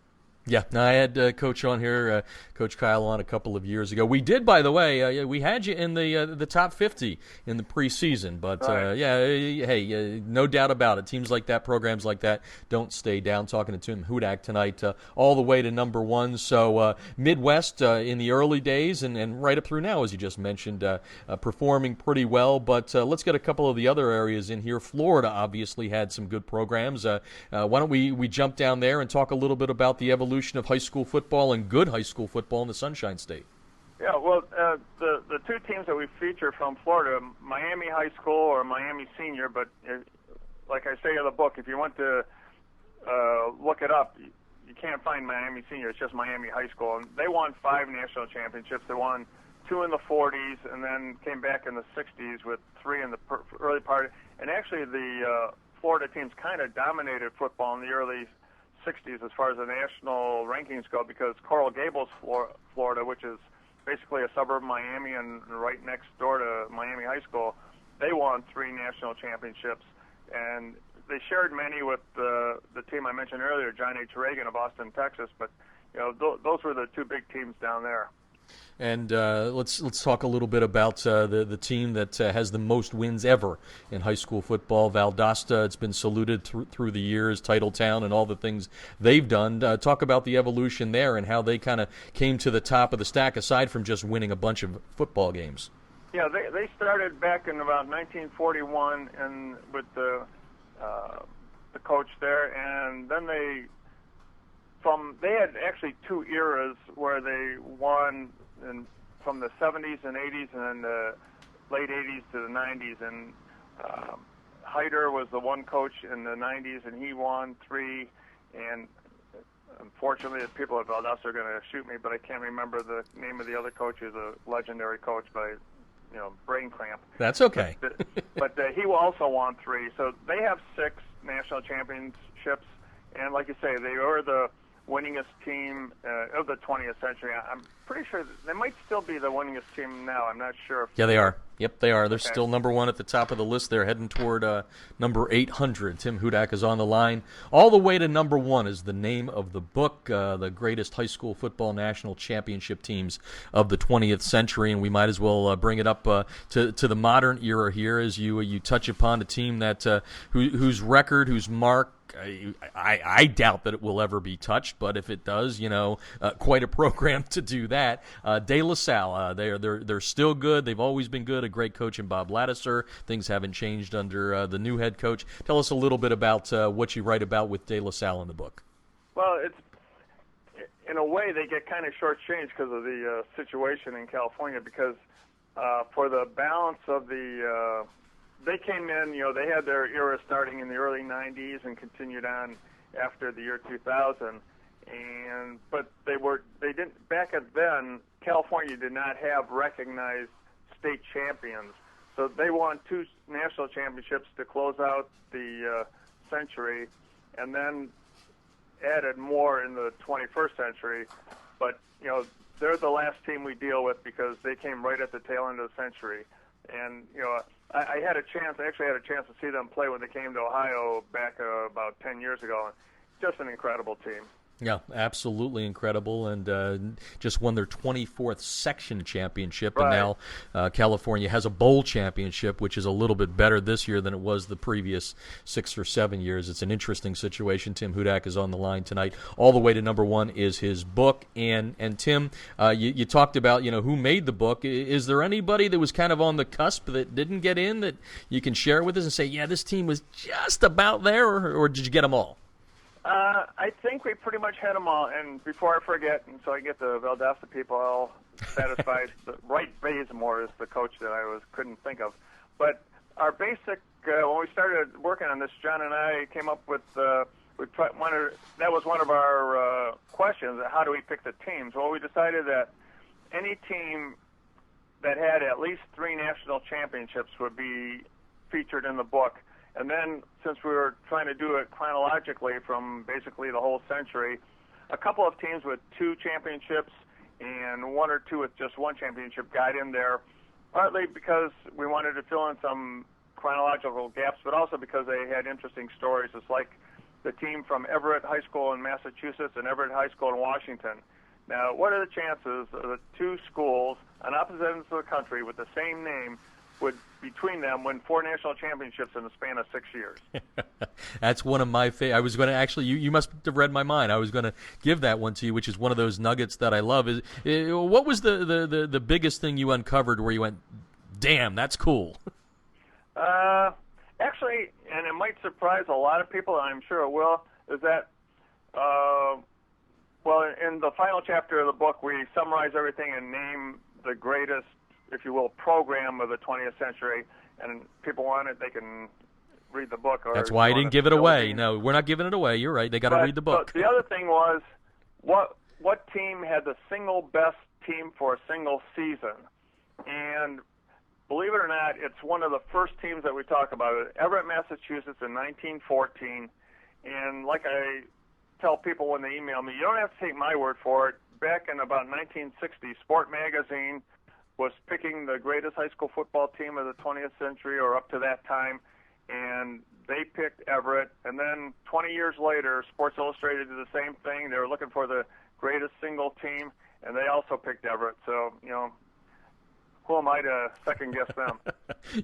Yeah, no, I had Coach on here, Coach Kyle on a couple of years ago. We did, by the way, we had you in the top 50 in the preseason. But,
right.
hey, no doubt about it. Teams like that, programs like that, don't stay down. Talking to Tim Hudak tonight, all the way to number one. So Midwest in the early days and right up through now, as you just mentioned, performing pretty well. But let's get a couple of the other areas in here. Florida obviously had some good programs. Why don't we jump down there and talk a little bit about the evolution of high school football and good high school football in the Sunshine State?
Yeah, well, the two teams that we feature from Florida, Miami High School or Miami Senior, but like I say in the book, if you want to look it up, you can't find Miami Senior. It's just Miami High School. And they won 5 national championships. They won 2 in the 40s and then came back in the 60s with 3 in the early part. And actually the Florida teams kind of dominated football in the early 60s as far as the national rankings go, because Coral Gables, Florida, which is basically a suburb of Miami and right next door to Miami High School, they won 3 national championships, and they shared many with the team I mentioned earlier, John H. Reagan of Austin, Texas. But those were the 2 big teams down there.
And let's talk a little bit about the team that has the most wins ever in high school football, Valdosta. It's been saluted through the years, Titletown, and all the things they've done. Talk about the evolution there and how they kind of came to the top of the stack, aside from just winning a bunch of football games.
Yeah, they started back in about 1941 and with the coach there, and then they had actually 2 eras where they won from the 70s and 80s and then the late 80s to the 90s. And Hyder was the one coach in the 90s, and he won 3. And unfortunately, the people at Valdosta are going to shoot me, but I can't remember the name of the other coach. Who's a legendary coach by brain cramp.
That's okay.
But he also won 3. So they have 6 national championships. And like you say, they were the winningest team of the 20th century. I'm pretty sure they might still be the winningest team now. I'm not sure.
Yeah, they are. Yep, they are. They're
okay.
Still number 1 at the top of the list. They're heading toward number 800. Tim Hudak is on the line. All the way to number 1 is the name of the book, the greatest high school football national championship teams of the 20th century. And we might as well bring it up to the modern era here as you touch upon a team that whose record, whose mark, I doubt that it will ever be touched, but if it does, quite a program to do that. De La Salle, they're still good. They've always been good. A great coach in Bob Lattiser. Things haven't changed under the new head coach. Tell us a little bit about what you write about with De La Salle in the book.
Well, it's in a way they get kind of shortchanged because of the situation in California, because for the balance of the they came in, they had their era starting in the early 90s and continued on after the year 2000. But they didn't, back then, California did not have recognized state champions. So they won 2 national championships to close out the century, and then added more in the 21st century. But, they're the last team we deal with because they came right at the tail end of the century. And, I had a chance to see them play when they came to Ohio back about 10 years ago. Just an incredible team.
Yeah, absolutely incredible, and just won their 24th section championship, and
Right.
now California has a bowl championship, which is a little bit better this year than it was the previous 6 or 7 years. It's an interesting situation. Tim Hudak is on the line tonight. All the way to number one is his book, and Tim, you talked about who made the book. Is there anybody that was kind of on the cusp that didn't get in that you can share with us and say, yeah, this team was just about there, or did you get them all?
I think we pretty much had them all. And before I forget, and so I get the Valdosta people all satisfied, Wright Bazemore is the coach that I couldn't think of. But our basic, when we started working on this, John and I came up with, that was one of our questions, how do we pick the teams? Well, we decided that any team that had at least 3 national championships would be featured in the book. And then, since we were trying to do it chronologically from basically the whole century, a couple of teams with 2 championships and 1 or 2 with just 1 championship got in there, partly because we wanted to fill in some chronological gaps, but also because they had interesting stories. It's like the team from Everett High School in Massachusetts and Everett High School in Washington. Now, what are the chances of the 2 schools on opposite ends of the country with the same name would, between them, win 4 national championships in the span of 6 years?
That's one of my favorite. I was going to actually, you must have read my mind. I was going to give that one to you, which is one of those nuggets that I love. What was the biggest thing you uncovered where you went, damn, that's cool?
Actually, and it might surprise a lot of people, and I'm sure it will, is that, in the final chapter of the book, we summarize everything and name the greatest, if you will, program of the 20th century, and people want it, they can read the book. Or
that's why I didn't give it away. No, we're not giving it away. You're right. They got to read the book.
But the other thing was, what team had the single best team for a single season? And believe it or not, it's one of the first teams that we talk about. Everett, Massachusetts in 1914. And like I tell people when they email me, you don't have to take my word for it. Back in about 1960, Sport Magazine was picking the greatest high school football team of the 20th century, or up to that time, and they picked Everett. And then 20 years later, Sports Illustrated did the same thing. They were looking for the greatest single team, and they also picked Everett. So, who am I to second guess them?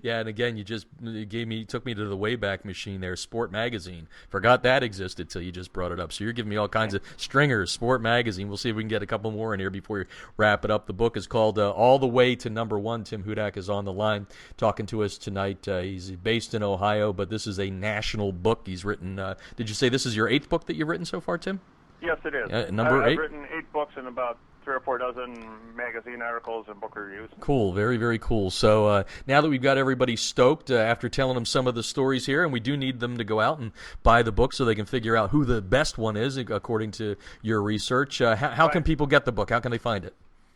Yeah, and again, you just took me to the Wayback Machine there, Sport Magazine. Forgot that existed till you just brought it up. So you're giving me all kinds of stringers, Sport Magazine. We'll see if we can get a couple more in here before we wrap it up. The book is called All the Way to Number One. Tim Hudak is on the line talking to us tonight. He's based in Ohio, but this is a national book he's written. Did you say this is your 8th book that you've written so far, Tim?
Yes, it is.
Number 8?
I've written 8 books and about 3 or 4 dozen magazine articles and book reviews.
Cool, very, very cool. So now that we've got everybody stoked after telling them some of the stories here, and we do need them to go out and buy the book so they can figure out who the best one is according to your research. How can people get the book? How can they find it?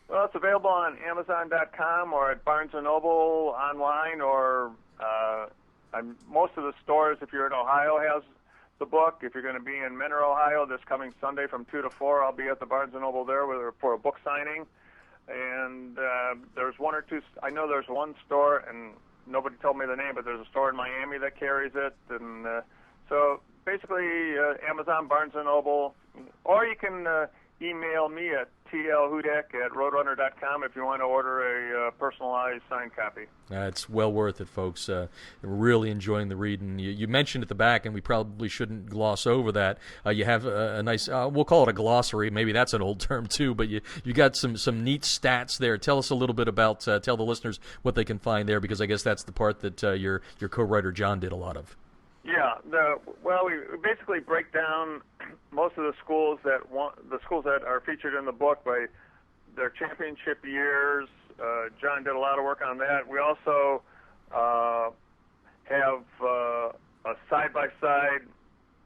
Well, it's available on Amazon.com or at Barnes & Noble online, or most of the stores, if you're in Ohio, has the book. If you're going to be in Mentor, Ohio, this coming Sunday from 2 to 4, I'll be at the Barnes & Noble there for a book signing. And there's 1 or 2, I know there's one store, and nobody told me the name, but there's a store in Miami that carries it. And so basically Amazon, Barnes & Noble, or you can email me at tlhudak@roadrunner.com if you want to order a personalized signed copy.
It's well worth it, folks. Really enjoying the reading. You mentioned at the back, and we probably shouldn't gloss over that. You have a nice, we'll call it a glossary. Maybe that's an old term too, but you got some neat stats there. Tell us a little bit about, tell the listeners what they can find there, because I guess that's the part that your co-writer John did a lot of.
Yeah, we basically break down most of the schools that are featured in the book by their championship years. John did a lot of work on that. We also have a side-by-side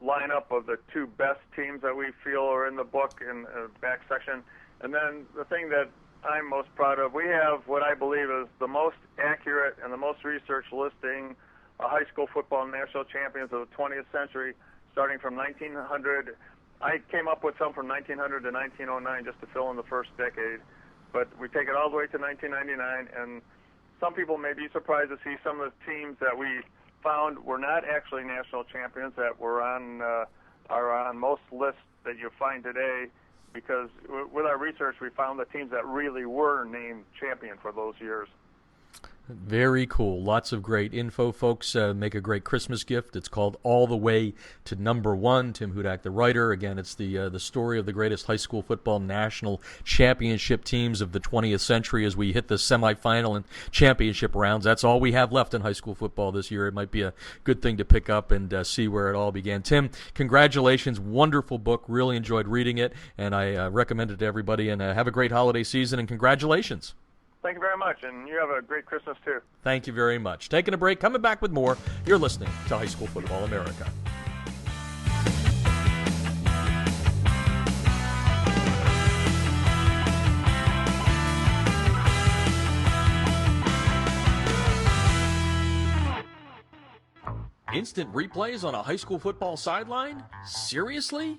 lineup of the 2 best teams that we feel are in the book in the back section. And then the thing that I'm most proud of, we have what I believe is the most accurate and the most researched listing high school football national champions of the 20th century, starting from 1900. I came up with some from 1900 to 1909 just to fill in the first decade, but we take it all the way to 1999, and some people may be surprised to see some of the teams that we found were not actually national champions that were are on most lists that you'll find today, because with our research, we found the teams that really were named champion for those years.
Very cool. Lots of great info, folks. Make a great Christmas gift. It's called All the Way to Number One. Tim Hudak, the writer. Again, it's the story of the greatest high school football national championship teams of the 20th century as we hit the semifinal and championship rounds. That's all we have left in high school football this year. It might be a good thing to pick up and see where it all began. Tim, congratulations. Wonderful book. Really enjoyed reading it, and I recommend it to everybody. And have a great holiday season, and congratulations.
Thank you very much, and you have a great Christmas, too.
Thank you very much. Taking a break, coming back with more. You're listening to High School Football America. Instant replays on a high school football sideline? Seriously?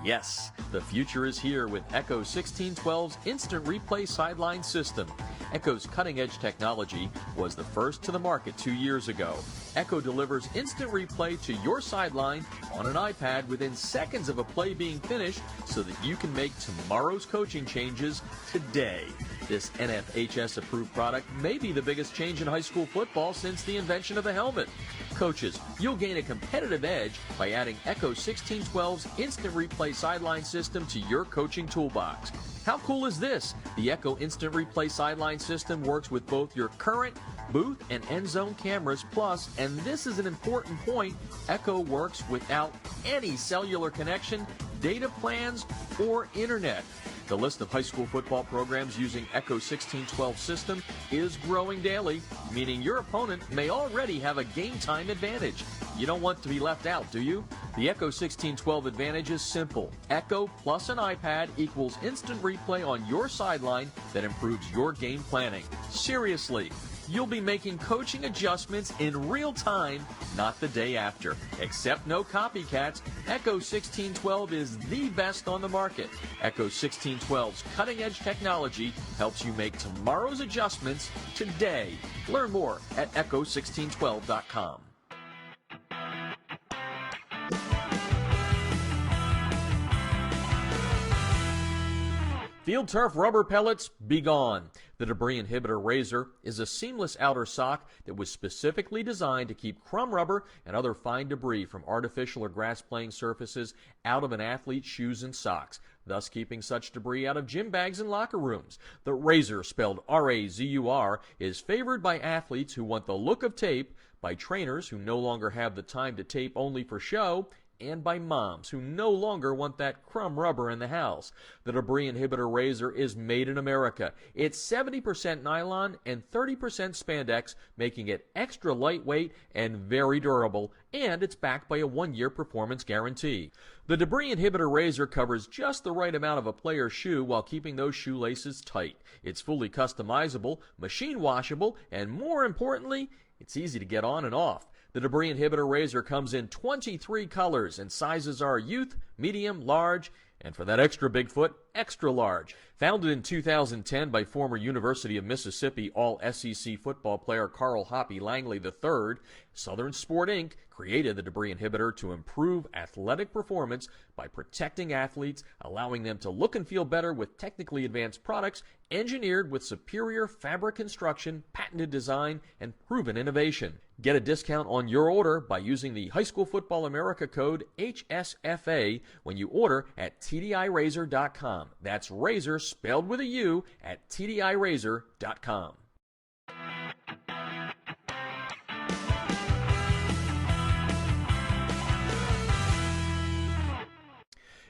Yes, the future is here with Echo 1612's Instant Replay Sideline System. Echo's cutting-edge technology was the first to the market 2 years ago. Echo delivers instant replay to your sideline on an iPad within seconds of a play being finished so that you can make tomorrow's coaching changes today. This NFHS-approved product may be the biggest change in high school football since the invention of the helmet. Coaches, you'll gain a competitive edge by adding Echo 1612's Instant Replay Sideline System to your coaching toolbox. How cool is this? The Echo Instant Replay Sideline System works with both your current booth and end zone cameras, plus, and this is an important point, Echo works without any cellular connection, data plans, or internet. The list of high school football programs using Echo 1612 system is growing daily, meaning your opponent may already have a game time advantage. You don't want to be left out, do you? The Echo 1612 advantage is simple. Echo plus an iPad equals instant replay on your sideline that improves your game planning. Seriously. You'll be making coaching adjustments in real time, not the day after. Except no copycats, Echo 1612 is the best on the market. Echo 1612's cutting-edge technology helps you make tomorrow's adjustments today. Learn more at echo1612.com. Field turf rubber pellets, be gone. The Debris Inhibitor Razor is a seamless outer sock that was specifically designed to keep crumb rubber and other fine debris from artificial or grass-playing surfaces out of an athlete's shoes and socks, thus keeping such debris out of gym bags and locker rooms. The Razor, spelled R-A-Z-U-R, is favored by athletes who want the look of tape, by trainers who no longer have the time to tape only for show, and by moms who no longer want that crumb rubber in the house. The Debris Inhibitor Razor is made in America. It's 70% nylon and 30% spandex, making it extra lightweight and very durable, and it's backed by a 1-year performance guarantee. The Debris Inhibitor Razor covers just the right amount of a player's shoe while keeping those shoelaces tight. It's fully customizable, machine washable, and more importantly, it's easy to get on and off. The Debris Inhibitor Razor comes in 23 colors, and sizes are youth, medium, large, and for that extra big foot, extra large. Founded in 2010 by former University of Mississippi All-SEC football player Carl Hoppy Langley III, Southern Sport Inc. created the Debris Inhibitor to improve athletic performance by protecting athletes, allowing them to look and feel better with technically advanced products engineered with superior fabric construction, patented design, and proven innovation. Get a discount on your order by using the High School Football America code HSFA when you order at TDIRazor.com. That's razor spelled with a U at TDIRazor.com.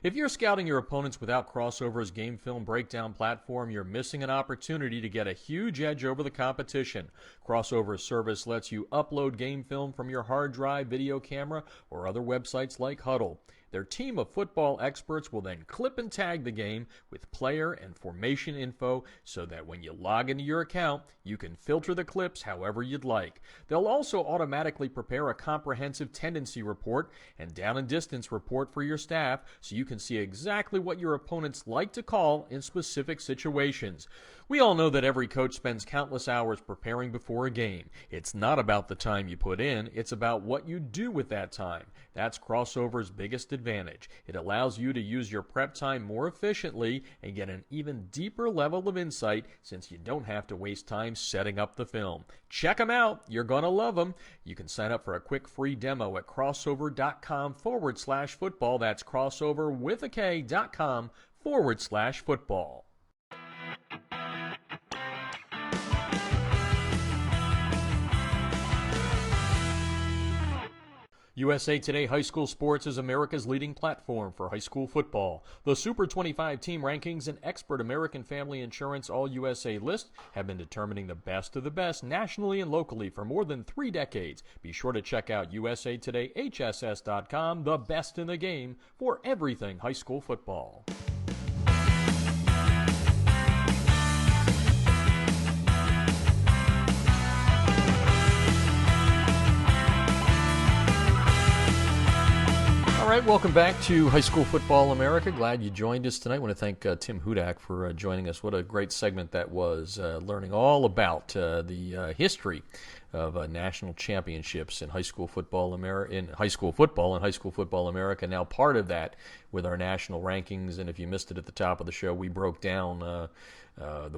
If you're scouting your opponents without Crossover's game film breakdown platform, you're missing an opportunity to get a huge edge over the competition. Crossover's service lets you upload game film from your hard drive, video camera, or other websites like Huddle. Their team of football experts will then clip and tag the game with player and formation info so that when you log into your account, you can filter the clips however you'd like. They'll also automatically prepare a comprehensive tendency report and down and distance report for your staff so you can see exactly what your opponents like to call in specific situations. We all know that every coach spends countless hours preparing before a game. It's not about the time you put in, it's about what you do with that time. That's Crossover's biggest advantage. advantage. It allows you to use your prep time more efficiently and get an even deeper level of insight since you don't have to waste time setting up the film. Check them out. You're going to love them. You can sign up for a quick free demo at crossover.com/football. That's crossover.com/football. USA Today High School Sports is America's leading platform for high school football. The Super 25 team rankings and expert American Family Insurance All-USA list have been determining the best of the best nationally and locally for more than 3 decades. Be sure to check out usatodayhss.com, the best in the game, for everything high school football. All right, welcome back to High School Football America. Glad you joined us tonight. I want to thank Tim Hudak for joining us. What a great segment that was, learning all about the history of national championships in high school football in high school football and High School Football America. Now part of that with our national rankings, and if you missed it at the top of the show, we broke down the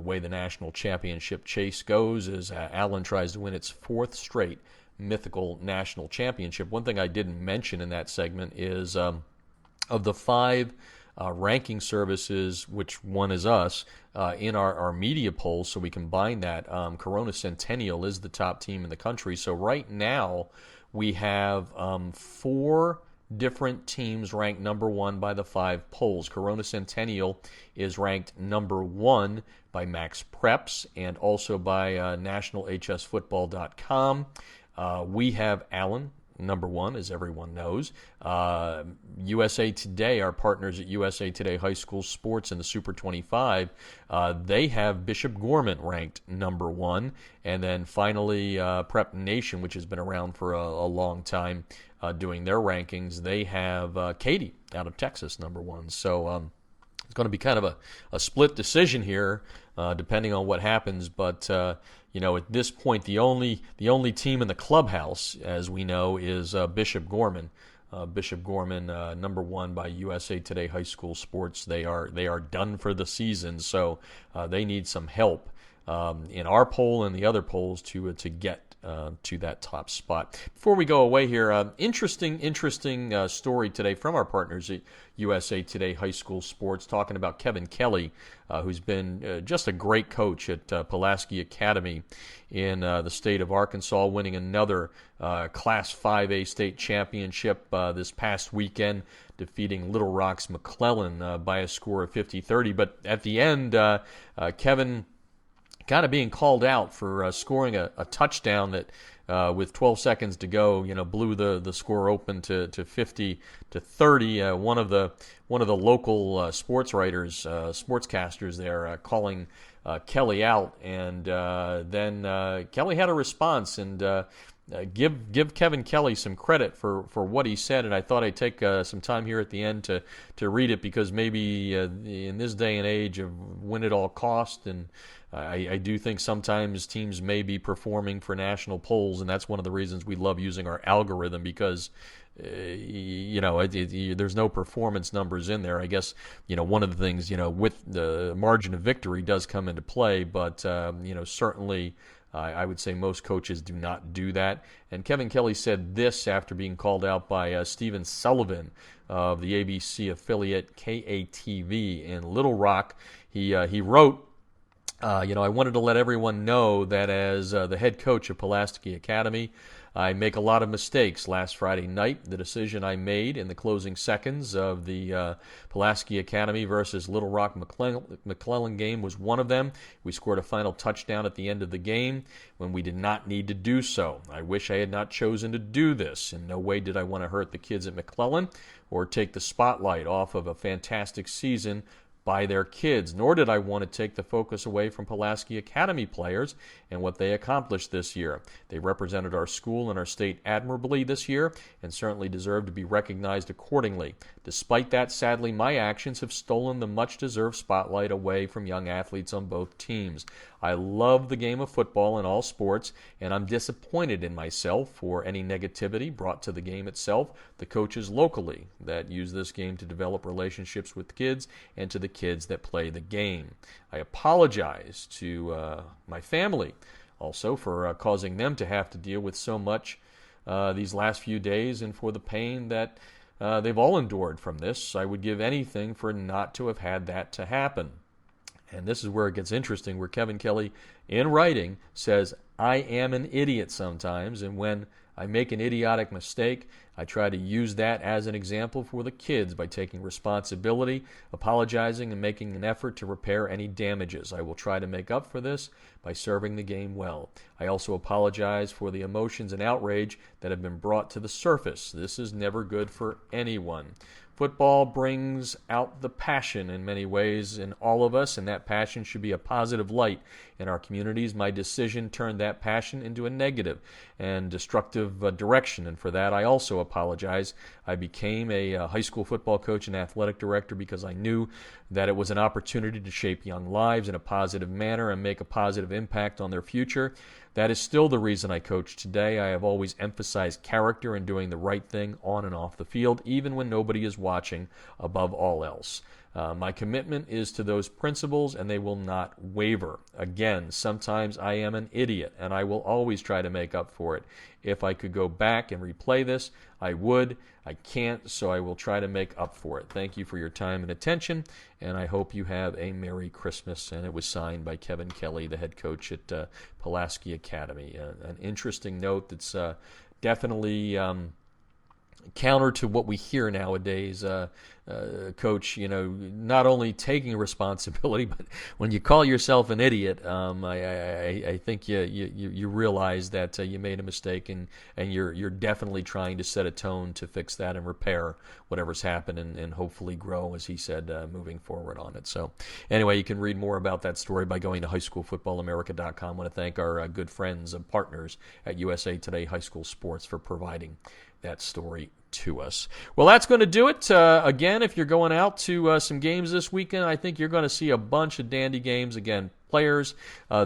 way the national championship chase goes as Allen tries to win its 4th straight mythical national championship. One thing I didn't mention in that segment is of the 5 ranking services, which one is us, in our media polls, so we combine that. Corona Centennial is the top team in the country. So right now we have 4 different teams ranked number 1 by the 5 polls. Corona Centennial is ranked number 1 by Max Preps and also by nationalhsfootball.com. We have Allen, number 1, as everyone knows. USA Today, our partners at USA Today High School Sports in the Super 25, they have Bishop Gorman ranked number 1. And then finally, Prep Nation, which has been around for a long time doing their rankings, they have Katy out of Texas, number 1. So it's going to be kind of a split decision here, depending on what happens. But at this point, the only team in the clubhouse, as we know, is Bishop Gorman. Bishop Gorman, number 1 by USA Today High School Sports. They are done for the season, so they need some help in our poll and the other polls to get to that top spot. Before we go away here, interesting story today from our partners at USA Today High School Sports, talking about Kevin Kelly, who's been just a great coach at Pulaski Academy in the state of Arkansas, winning another Class 5A state championship this past weekend, defeating Little Rock's McClellan by a score of 50-30. But at the end, Kevin kind of being called out for scoring a touchdown that with 12 seconds to go, blew the score open to 50-30. One of the local sports writers, sportscasters there, calling Kelly out, and then Kelly had a response and give Kevin Kelly some credit for what he said, and I thought I'd take some time here at the end to read it, because maybe in this day and age of win at all cost, and I do think sometimes teams may be performing for national polls, and that's one of the reasons we love using our algorithm, because there's no performance numbers in there. I guess one of the things with the margin of victory does come into play, but certainly I would say most coaches do not do that. And Kevin Kelly said this after being called out by Stephen Sullivan of the ABC affiliate KATV in Little Rock. He wrote, I wanted to let everyone know that as the head coach of Pulaski Academy, I make a lot of mistakes. Last Friday night, the decision I made in the closing seconds of the Pulaski Academy versus Little Rock McClellan game was one of them. We scored a final touchdown at the end of the game when we did not need to do so. I wish I had not chosen to do this. In no way did I want to hurt the kids at McClellan or take the spotlight off of a fantastic season by their kids, nor did I want to take the focus away from Pulaski Academy players and what they accomplished this year. They represented our school and our state admirably this year and certainly deserve to be recognized accordingly. Despite that, sadly, my actions have stolen the much-deserved spotlight away from young athletes on both teams. I love the game of football in all sports, and I'm disappointed in myself for any negativity brought to the game itself, the coaches locally that use this game to develop relationships with kids, and to the kids that play the game. I apologize to my family also for causing them to have to deal with so much these last few days and for the pain that they've all endured from this. I would give anything for not to have had that to happen. And this is where it gets interesting, where Kevin Kelly, in writing, says, I am an idiot sometimes, and when I make an idiotic mistake, I try to use that as an example for the kids by taking responsibility, apologizing, and making an effort to repair any damages. I will try to make up for this by serving the game well. I also apologize for the emotions and outrage that have been brought to the surface. This is never good for anyone. Football brings out the passion in many ways in all of us, and that passion should be a positive light in our communities. My decision turned that passion into a negative and destructive direction, and for that I also apologize. I became a high school football coach and athletic director because I knew that it was an opportunity to shape young lives in a positive manner and make a positive impact on their future. That is still the reason I coach today. I have always emphasized character and doing the right thing on and off the field, even when nobody is watching, above all else. My commitment is to those principles, and they will not waver. Again, sometimes I am an idiot, and I will always try to make up for it. If I could go back and replay this, I would. I can't, so I will try to make up for it. Thank you for your time and attention, and I hope you have a Merry Christmas. And it was signed by Kevin Kelly, the head coach at Pulaski Academy. An interesting note that's definitely counter to what we hear nowadays. Coach, not only taking responsibility, but when you call yourself an idiot, I think you realize that you made a mistake, and you're definitely trying to set a tone to fix that and repair whatever's happened, and hopefully grow, as he said, moving forward on it. So anyway, you can read more about that story by going to highschoolfootballamerica.com. I want to thank our good friends and partners at USA Today High School Sports for providing that story to us. Well, that's going to do it. Again, if you're going out to some games this weekend, I think you're going to see a bunch of dandy games. Again, players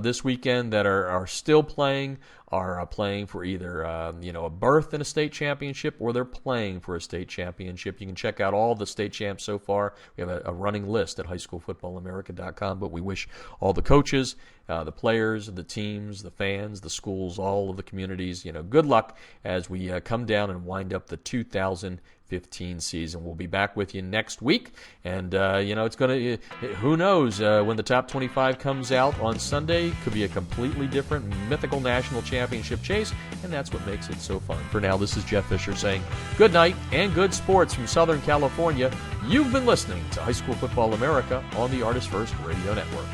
this weekend that are still playing are playing for either a berth in a state championship, or they're playing for a state championship. You can check out all the state champs so far. We have a running list at highschoolfootballamerica.com, but we wish all the coaches, the players, the teams, the fans, the schools, all of the communities, good luck as we come down and wind up the 2015 season. We'll be back with you next week, and it's going to, who knows, when the top 25 comes out on Sunday, could be a completely different mythical national championship chase, and that's what makes it so fun. For now, this is Jeff Fisher saying good night and good sports from Southern California. You've been listening to High School Football America on the Artist First Radio Network.